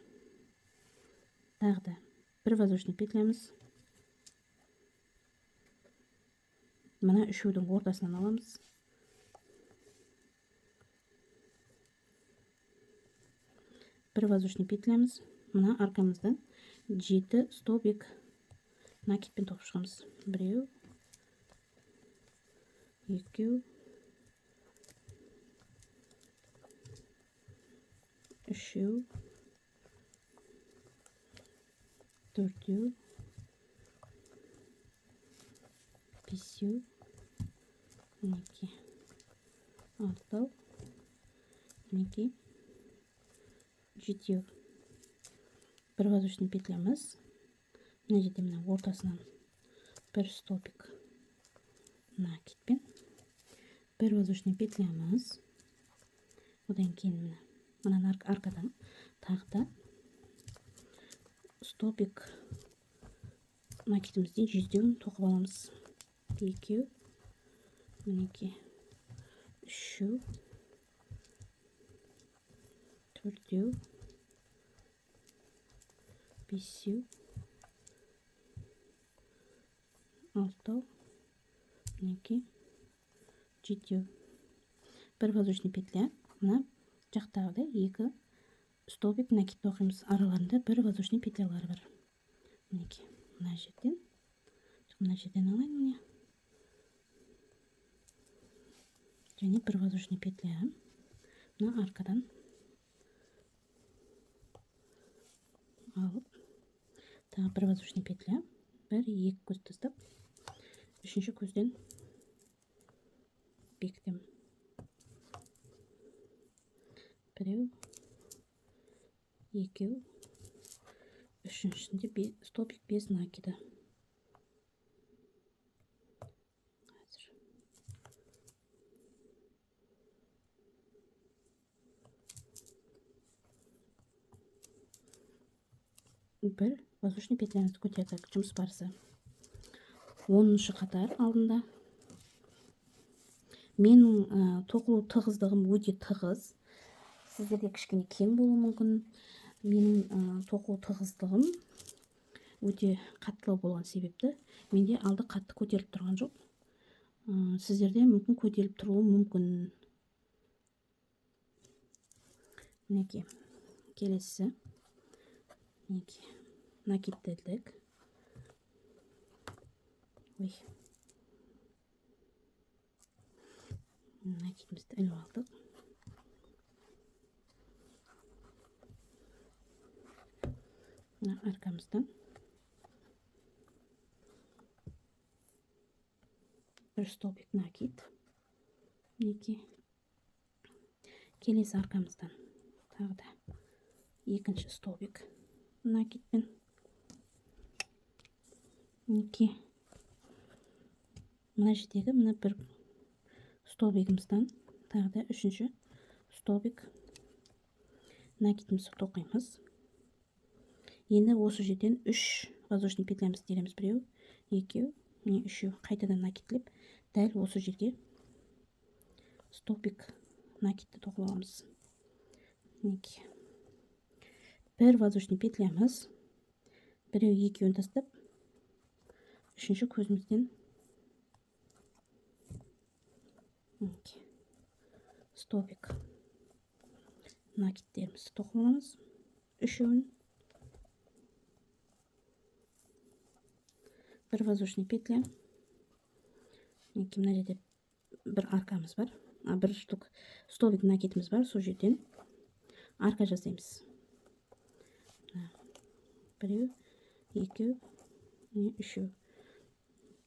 Тағы да бір воздушный петлямыз. Мына үшеудің ортасынан аламыз. Бір воздушный петлямыз. Мына аркамыздан 7 столбик накидпен тоқып шығамыз. Біреу, екеу, үшеу, төртеу, бесеу, мінекей, алтау, мінекей, жетеу. Бір воздушный петлямыз. Мына жерде мына ортасынан бір столбик накидпен. Бір воздушный петлямыз. Одан кейін мына аркадан тағы да столбик накидімізден 100-деуін тоқып аламыз. Екеу, мінекей, үшеу, төртеу, бесеу, алтау, мінекей, жетеу. Бір воздушный петля. Мына жақтағыдай 2 столбик накид тоқимыз. Араларында бір воздушный петлялар бар. Мінекей, мына жерден алайын міне. Және бір воздушный петля. Мына аркадан алып, тағы бір воздушный петля. Бір, екі көз тастап, үшінші көзден бекітем. Біреу, екеу, үшіншісінде столбик без накида. Бір воздушный петлямызды көтердік. Жұмыс барысы 10-шы қатар алдында. Менің тоқылу тығыздығым өте тығыз. Сіздерде кішкене кең болуы мүмкін. Менің тоқылу тығыздығым өте қаттылау болған себепті менде алды қатты көтеріліп тұрған жоқ. Сіздерде мүмкін көтеріліп тұруы мүмкін. Мінекей, келесі. Мінекей, накидтелдік. Накидімізді іліп алдық. Аркамыздан бір столбик накид. Мінекей, келесі аркамыздан тағы да екінші столбик накидпен. Мінекей, мына жердегі мына бір столбигімізден тағы да үшінші столбик накидімізді тоқимыз. Енді осы жерден 3 воздушный петлямыз тереміз. Біреу, екеу, міне үшеу. Қайтадан накидлеп, дәл осы жерге столбик накидті тоқып аламыз. Мінекей, бір воздушный петлямыз. Біреу, екеуін тастап, үшінші көзімізден столбик накидтерімізді тоқып аламыз. Үшеуін. Бір воздушный петля. Мына жерде бір аркамыз бар. Бір штук столбик накидіміз бар. Сол жерден арка жасаймыз. Біреу, екеу, үшеу.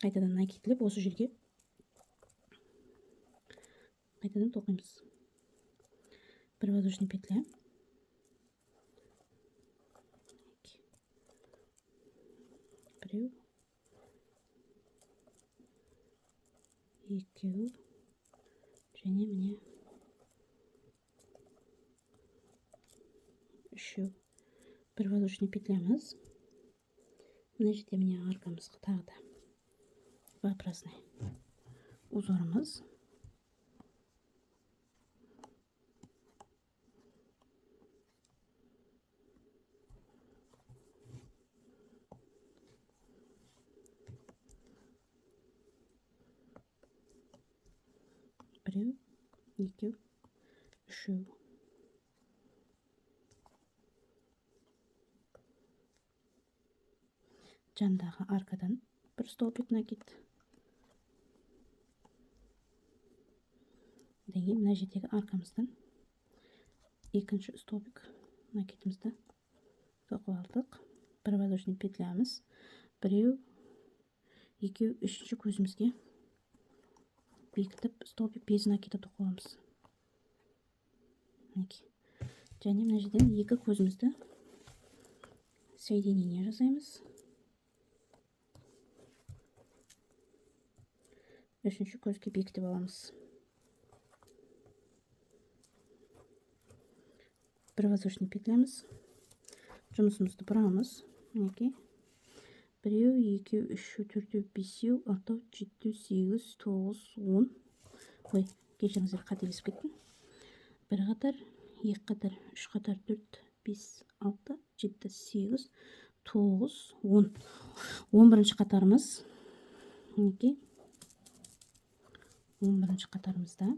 Қайтадан накидлеп, осы жерге қайтадан тоқимыз. Бір воздушный петля. Біреу, екеу, және міне үшеу. Бір воздушный петлямыз. Мына жерде міне аркамызға тағы да вопросный узорымыз. біреу, екеу, үшеу. Жандағы аркадан бір столбик накид. Деген мына жердегі аркамыздан екінші столбик накидімізді тоқып алдық. Бір воздушный петлямыз. Біреу, екеу, үшінші көзімізге бекітіп столбик без накида тоқып аламыз. Және мына жерден екі көзімізді соединение жасаймыз. Үшінші көзге бекітіп аламыз. Бір воздушный петлямыз. Жұмысымызды бұрамыз. Біреу, екеу, үшеу, төртеу, бесеу, алтау, жетеу, сегіз, тоғыз, 10. Ой, кешіріңіздер, қателесіп кеттім. Бір қатар, екі қатар, үш қатар, 4, 5, 6, 7, 8, 9, 10. 11-ші қатарымыз. 11-ші қатарымызда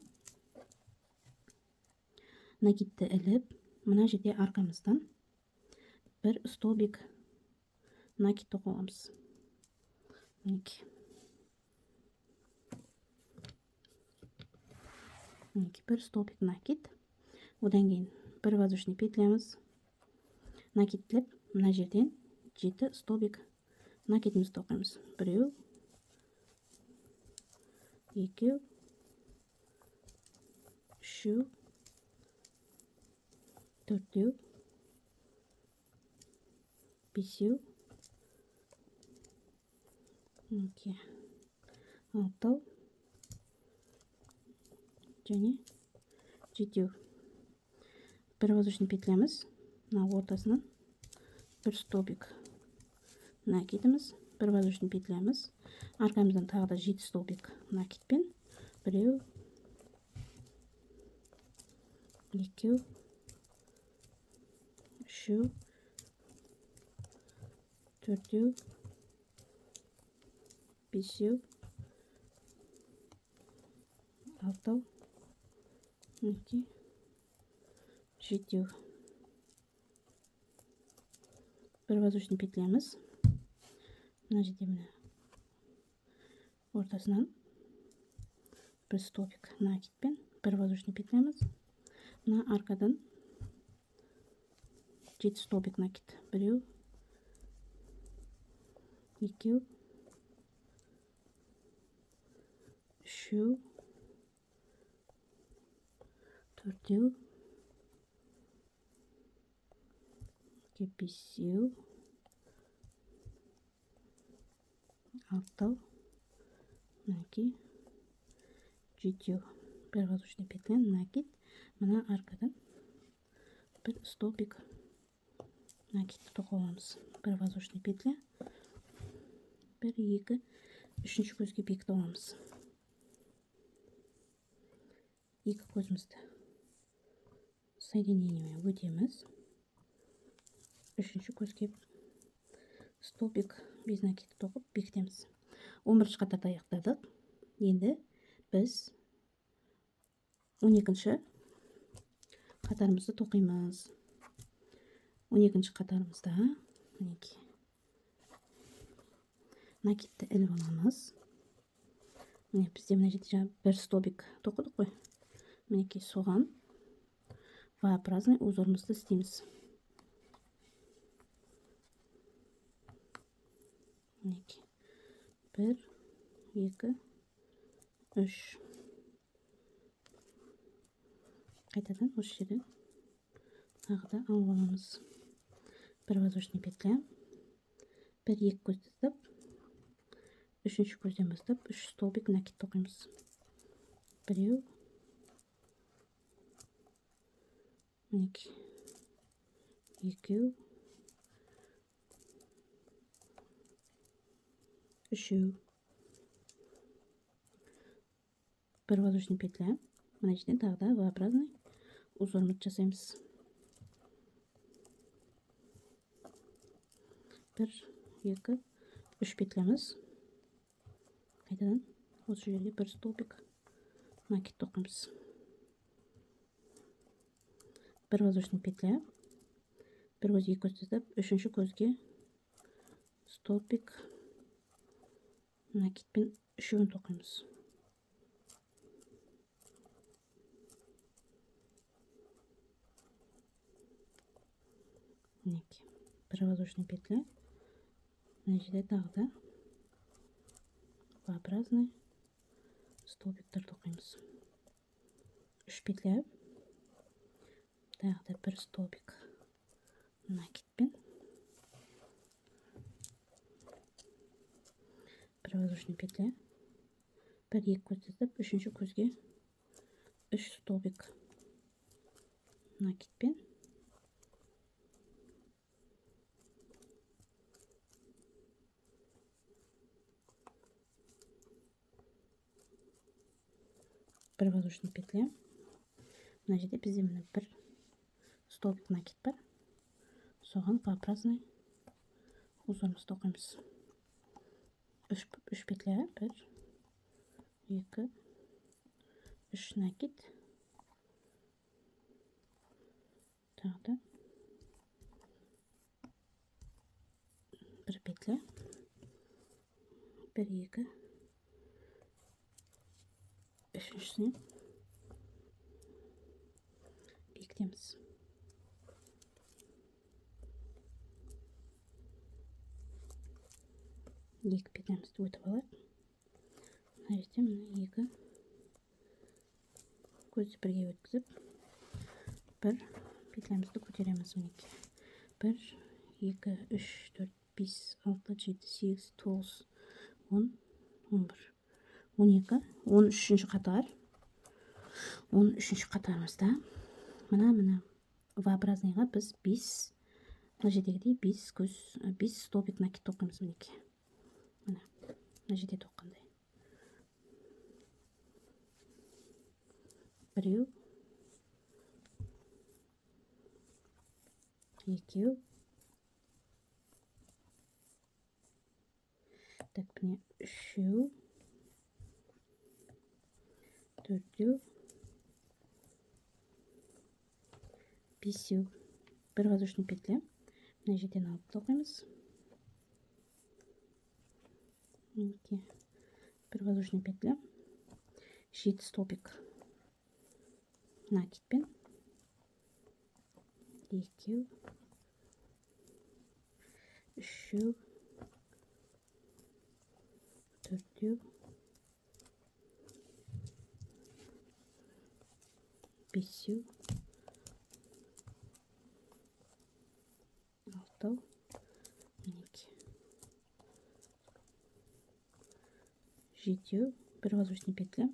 накидті іліп, мына жерде аркамыздан бір столбик накид тоқып аламыз. Бір столбик накид. Одан кейін бір воздушный петлямыз. Накидтіліп, мына жерден 7 столбик накидімізді тоқимыз. Біреу, екеу, үшеу, төртеу, бесеу, алтау, және жетеу. Бір воздушный петлямыз. Мына ортасынан бір столбик накидіміз. Бір воздушный петлямыз. Аркамыздан тағы да 7 столбик накидпен. Біреу, екеу, үшеу, төртеу, бесеу, алтау, жетеу. Бір воздушный петлямыз. Мына жерде міне ортасынан бір столбик накидпен, бір воздушный петлямыз. Мына аркадан 7 столбик накид. Біреу, екеу, үшеу, төртеу, бесеу, алтау, жетеу. Бір воздушный петля накид. Мына аркадан бір столбик накидті тоқып аламыз. Бір воздушный петля. Бір, екі, үшінші көзге бекітіп аламыз. Екі көзімізді соединениемен өтеміз. Үшінші көзге столбик без накидті тоқып бекітеміз. 11-ші қатарды аяқтадық. Енді біз 12-ші қатарымызды тоқимыз. 12-ші қатарымызда накидті іліп аламыз. Бізде мына жерде бір столбик тоқыдық қой. Мінекей соған V-образный узорымызды істейміз. Бір, екі, үш. Қайтадан осы жерден тағы да алып аламыз. Бір воздушный петля. Бір, екі көзді ұстап, үшінші көзден бастап 3 столбик накид тоқимыз. Біреу, екеу, үшеу. Бір воздушный петля. Мына жерден тағы да V-образный узорымызды жасаймыз. Бір, екі, үш петлямыз. Қайтадан осы жерге бір столбик накид тоқимыз. Бір воздушный петля, бір көзге екі көз тастап, үшінші көзге столбик накидпен үшеуін тоқимыз. Бір воздушный петля, мына жерде тағы да V-образный столбиктер тоқимыз. Үш петля, тағы да бір столбик накидпен, бір воздушный петля, бір екі көз тастап, үшінші көзге үш столбик накидпен, бір воздушный петля. Мына жерде бізде міне бір столбик накид бар. Соған V-образный узорымызды тоқимыз. Үш петля, бір, екі, үш накид. Тағы да бір петля, бір, екі, үшіншісіне бекітеміз. Екі петлямызды өтіп алайық. Мына жерде міне екі көзді бірге өткізіп, бір петлямызды көтереміз. Мінекей. Бір, екі, үш, төрт, бес, алты, жеті, сегіз, тоғыз, 10, 11, 12, 13-ші қатар. 13-ші қатарымызда мына V-образныйға біз 5, мына жердегідей 5 столбик накид тоқимыз. Мінекей. Мына жерде тоққандай. Біреу, екеу, так, міне үшеу, төртеу, бесеу. Бір воздушный петля. Мына жерден алып тоқимыз. Бір воздушный петля. 7 столбик накидпен. Екеу, үшеу, төртеу, бесеу, алтау, мінекей. Жетеу, бір воздушный петля.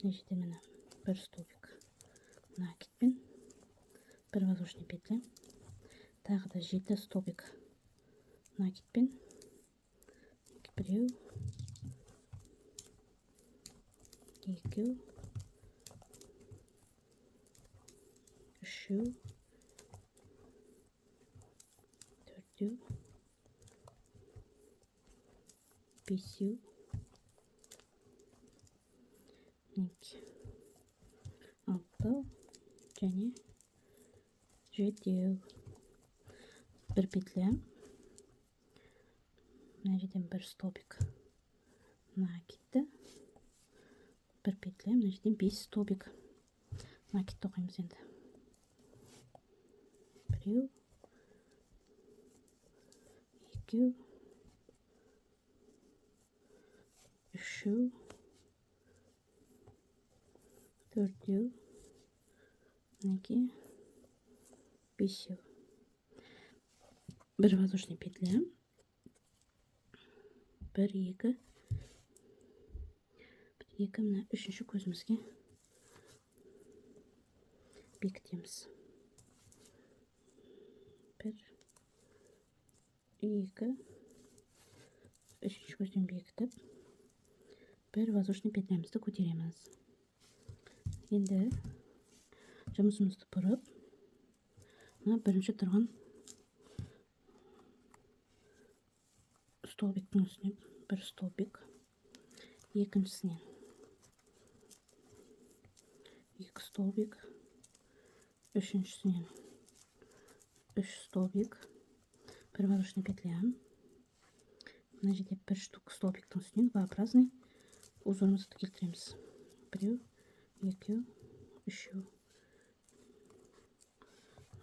Мына жерде міне бір столбик накидпен, бір воздушный петля. Тағы да 7 столбик накидпен. Біреу, екеу, үшеу, төртеу, бесеу, алтау және жетеу. Бір петля. Мына жерден бір столбик накидті. Бір петля. Мына жерден 5 столбик накид тоқимыз енді. Біреу, екеу, үшеу, төртеу, мінекей, бесеу. Бір воздушный петля. Бір, екі, мына үшінші көзімізге бекітеміз. Бір, екі, үшінші көзден бекітіп, бір воздушный петлямызды көтереміз. Енді жұмысымызды бұрып, мына бірінші тұрған столбиктің үстіне бір столбик, екіншісінен 2 столбик, үшіншісінен 3 столбик, бір воздушный петля. Мына жерде бір штук столбиктің үстінен V-образный узорымызды келтіреміз. Біреу, екеу, үшеу.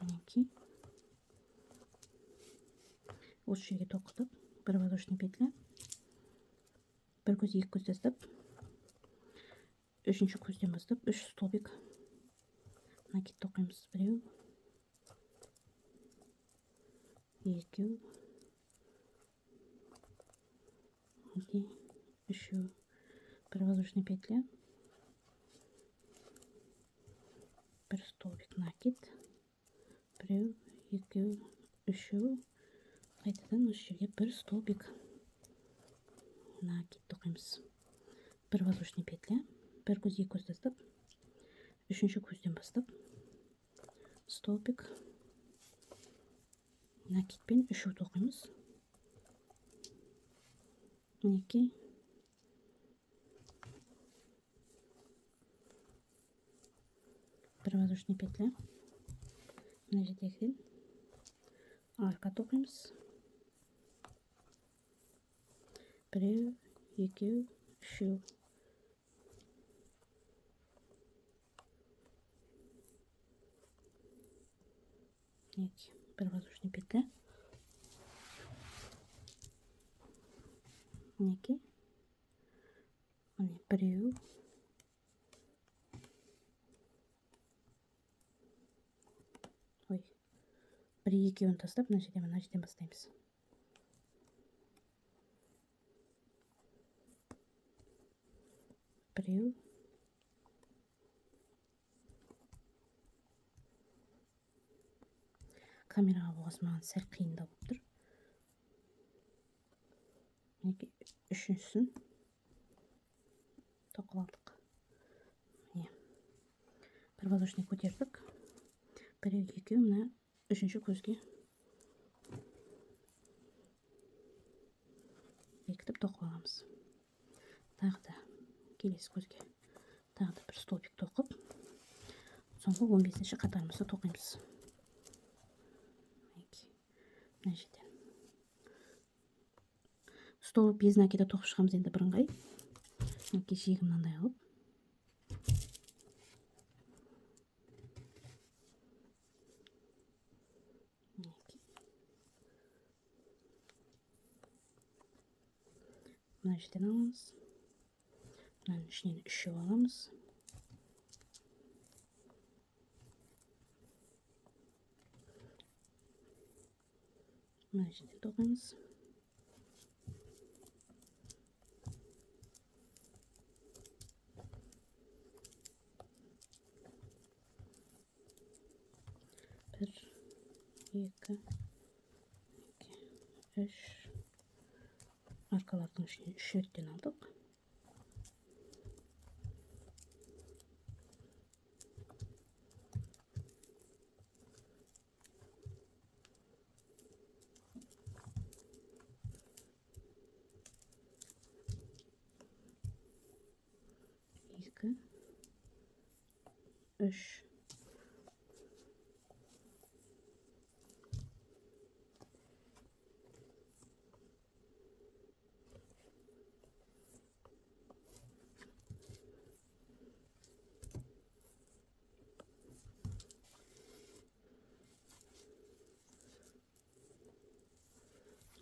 Мінекей. Осы жерге тоқытып, бір воздушный петля, бір көз, екі көз тастап, үшінші көзден бастап 3 столбик накид тоқимыз. Біреу, екеу, үшеу, бір воздушный петля, бір столбик накид, біреу, екеу, үшеу, қайтадан осы жерге бір столбик накид тоқимыз. Бір воздушный петля, бір көз, екі көз тастап, үшінші көзден бастап столбик накидпен үшеу тоқимыз. Мінекей. Бір воздушный петля. Мына жердегіден арка тоқимыз. Біреу, екеу, үшеу. Бір воздушный петля. Мінекей. Міне біреу. Бір екеуін тастап, мына жерден бастаймыз. Біреу. Камераға болғасы маған сәл қиындау болып тұр. Мінекей, үшіншісін тоқып алдық. Міне. Бір воздушный көтердік. Біреу, екеу, мына үшінші көзге бекітіп тоқып аламыз. Тағы да келесі көзге тағы да бір столбик тоқып, соңғы 15-ші қатарымызды тоқимыз. Мына жерден столбик без накида тоқып шығамыз енді бірыңғай. Мінекей жиегі мынандай қылып. Мына жерден аламыз. Мынаның ішінен үшеу аламыз. Мына жерден тоқимыз. Бір, екі, үш. Арқалардың ішінен үш реттен алдық. Екі, үш.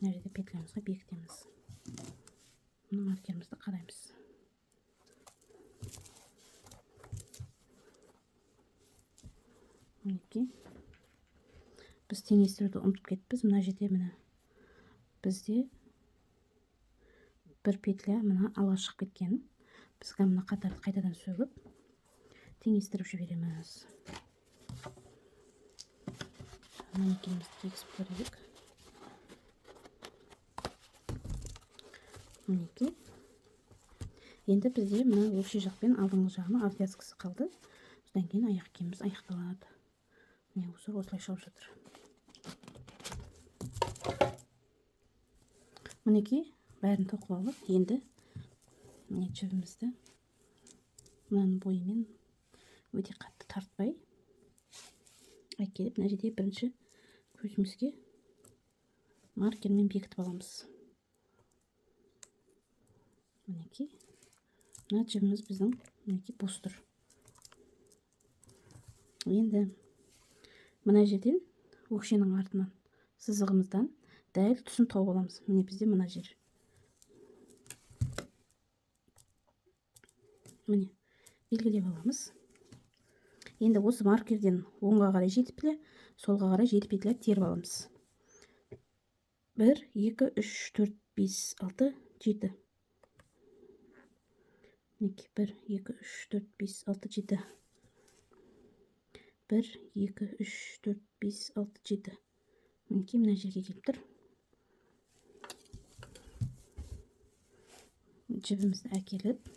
Мына жерде петлямызға бекітеміз. Мына маркерімізді қараймыз. Мінекей. Біз теңестіруді ұмытып кетіппіз. Мына жерде мына бізде бір петля мына ала шығып кеткен. Біз мына қатарды қайтадан сөгіп теңестіріп жібереміз. Мінекейімізді тегісіп көрейік. Мінекей. Енді бізде мына өкше жақпен алдыңғы жағына обвязкасы қалды. Содан кейін аяқ киіміміз аяқталады. Міне узор осылай шығып жатыр. Мінекей, бәрін тоқып алдық. Енді міне жібімізді мынаның бойымен өте қатты тартпай әкеліп мына жерде бірінші көзімізге маркермен бекітіп аламыз. Мінекей, мына жібіміз біздің мінекей бос тұр. Енді мына жерден өкшенің артынан сызығымыздан дәл тұсын тауып аламыз. Міне бізде мына жер. Міне белгілеп аламыз. Енді осы маркерден оңға қарай 7 петля, солға қарай 7 петля теріп аламыз. 1, 2, 3, 4, 5, 6, 7. Мінекей 1, 2, 3, 4, 5, 6, 7. 1, 2, 3, 4, 5, 6, 7. Мінекей мына жерге келіп тұр. Жібімізді әкеліп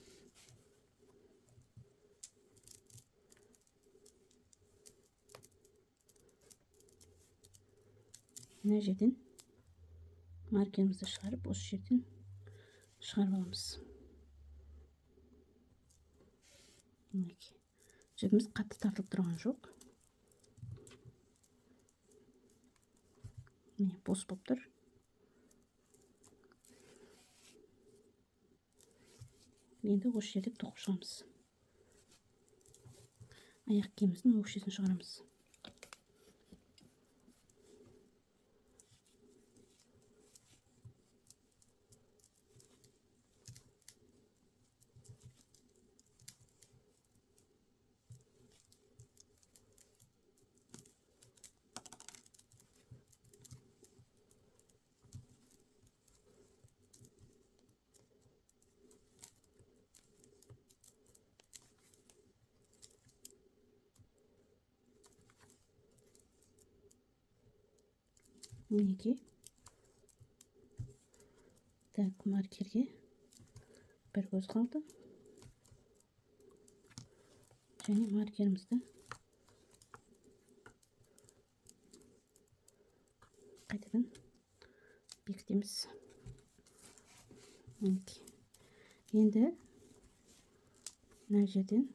мына жерден маркерімізді шығарып, осы жерден шығарып аламыз. Мінекей жібіміз қатты тартылып тұрған жоқ. Міне бос болып тұр. Енді осы жерде тоқып шығамыз. Аяқ киіміміздің өкшесін шығарамыз. Мінекей. Так, маркерге бір көз қалды. Және маркерімізді қайтадан бекітеміз. Мінекей. Енді мына жерден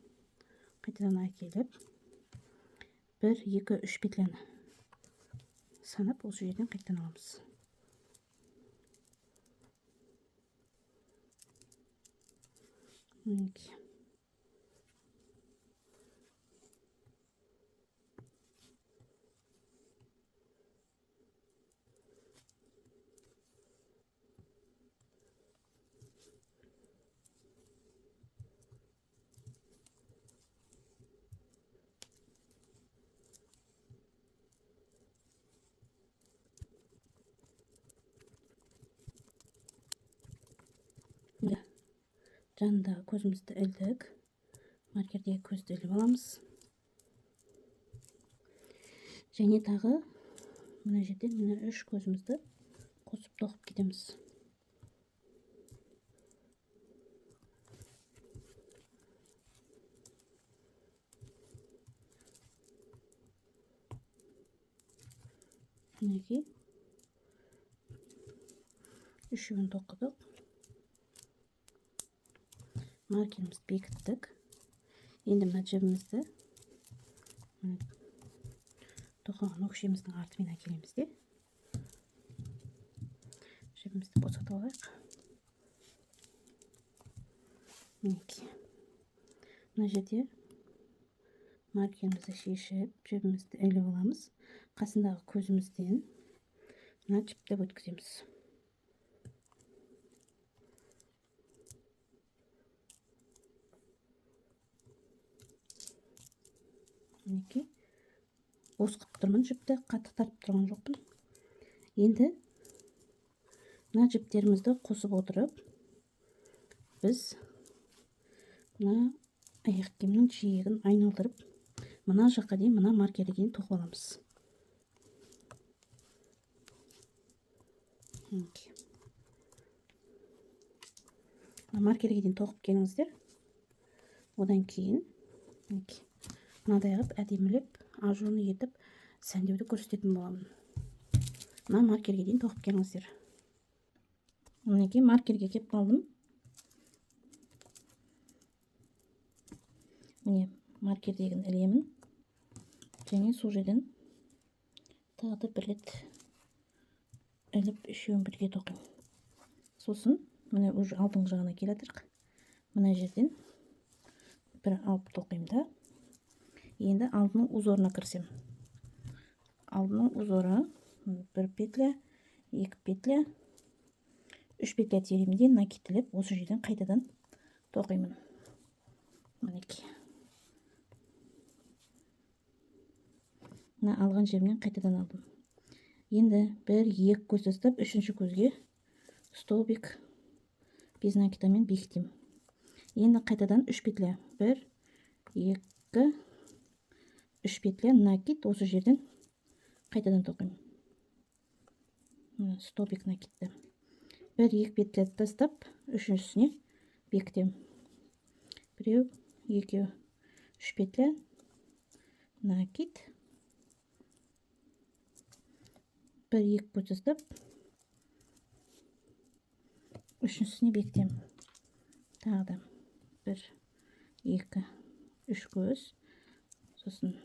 қайтадан әкеліп 1, 2, 3 петляны санап, осы жерден қайтадан аламыз. Мінекей. Жанында көзімізді ілдік. Маркердегі көзді іліп аламыз. Және тағы мына жерден мына 3 көзімізді қосып тоқып кетеміз. Мінекей. 3-ін тоқыдық. Маркерімізді бекіттік. Енді мына жібімізді тоқыған өкшеміздің артымен әкелеміз де. Жібімізді босатып алайық. Мінекей. Мына жерде маркерімізді шешіп, жібімізді іліп аламыз. Қасындағы көзімізден мына жіпті өткіземіз. Мінекей. Бос қылып тұрмын жіпті, қатты тартып тұрған жоқпын. Енді мына жіптерімізді қосып отырып, біз мына аяқ киімнің жиегін айналдырып, мына жаққа дейін, мына маркерге дейін тоқып аламыз. Маркерге дейін тоқып келіңіздер. Одан кейін мынадай қылып әдемілеп, ажурный етіп сәндеуді көрсететін боламын. Мына маркерге дейін тоқып келіңіздер. Мінекей маркерге келіп қалдым. Міне маркердегін ілемін. Және сол жерден тағы да бір рет іліп үшеуін бірге тоқимын. Сосын міне уже алдыңғы жағына келатырық. Мына жерден бір алып тоқимын да. Енді алдының узорына кірсем. Алдының узоры бір петля, екі петля, үш петля теремде накидтелеп, осы жерден қайтадан тоқимын. Мінекей. Мына алған жерімнен қайтадан алдым. Енді бір, екі көз тастап, үшінші көзге столбик без накидамен бекітемін. Енді қайтадан үш петля. Бір, екі, үш петля накид, осы жерден қайтадан тоқимын. Столбик накидті. Бір, екі петля тастап, үшіншісіне бекітемін. Біреу, екеу, үш петля накид. Бір, екі көз тастап, үшіншісіне бекітемін. Тағы да бір, екі, үш көз. Сосын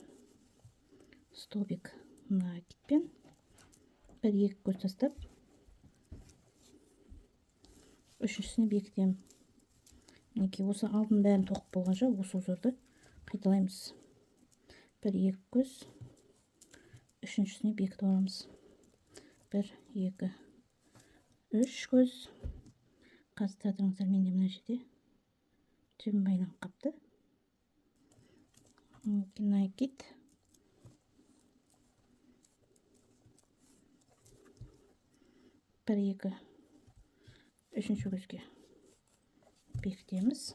столбик накидпен. Бір, екі көз тастап, үшіншісіне бекітемін. Мінекей, осы алдын бәрін тоқып болғанша осы узорды қайталаймыз. Бір, екі көз, үшіншісіне бекітіп аламыз. Бір, екі, үш көз. Қазір татырыңыздар, менде мына жерде жібім байланып қапты. Накид. Бір, екі, үшінші көзге бекітеміз.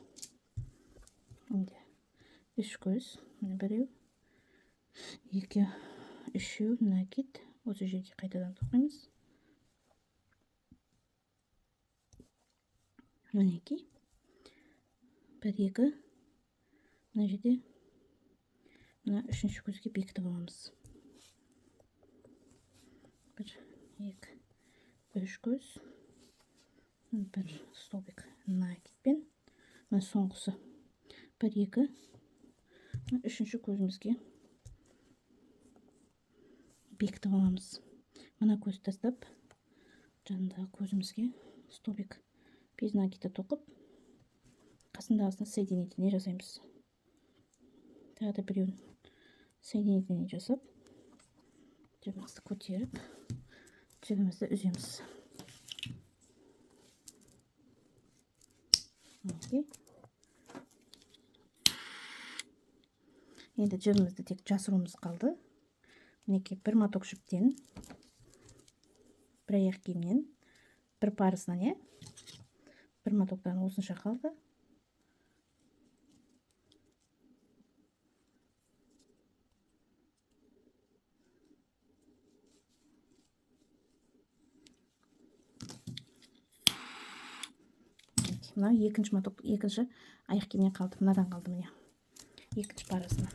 Енді үш көз. Біреу, екі, үшеу, накид. Осы жерде қайтадан тоқимыз. Мінекей. Бір, екі. Мына жерде мына үшінші көзге бекітіп аламыз. Бір, екі, үш көз. Бір столбик накидпен. Мына соңғысы. Бір, екі. Үшінші көзімізге бекітіп аламыз. Мына көз тастап, жанындағы көзімізге столбик без накидті тоқып, қасындағысына соединительный жасаймыз. Тағы да біреуін соединительный жасап, жібімізді көтеріп, жібімізді үземіз. Енді жібімізді тек жасыруымыз қалды. Мінекей, бір моток жіптен, бір аяқ киімнен, бір парысынан, бір мотоктан осынша қалды. Мына екінші моток, екінші аяқ киімнен қалды. Мынадан қалды міне. Екінші парасынан.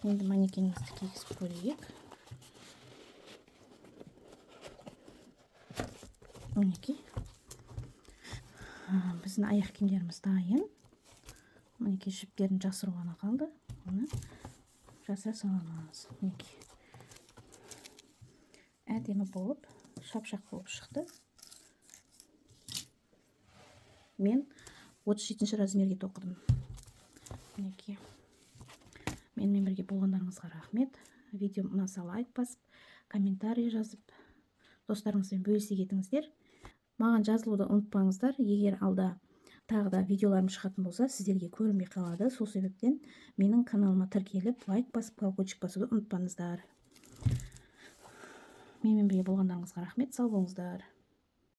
Енді манекенімізді кигізіп көрейік. Мінекей. Біздің аяқ киімдеріміз дайын. Мінекей, жіптерін жасыру ғана қалды. Оны жасыра саламыз. Мінекей. Әдемі болып, шапшақ болып шықты. Мен 37-ші размерге тоқыдым. Мінекей. Менімен бірге болғандарыңызға рахмет. Видеом ұнаса лайк басып, комментарий жазып, достарыңызбен бөлісе кетіңіздер. Маған жазылуды ұмытпаңыздар. Егер алда тағы да видеоларым шығатын болса, сіздерге көрінбей қалады. Сол себептен менің каналыма тіркеліп, лайк басып, колокольчик басуды ұмытпаңыздар. Менімен бірге болғандарыңызға рахмет. Сау болыңыздар.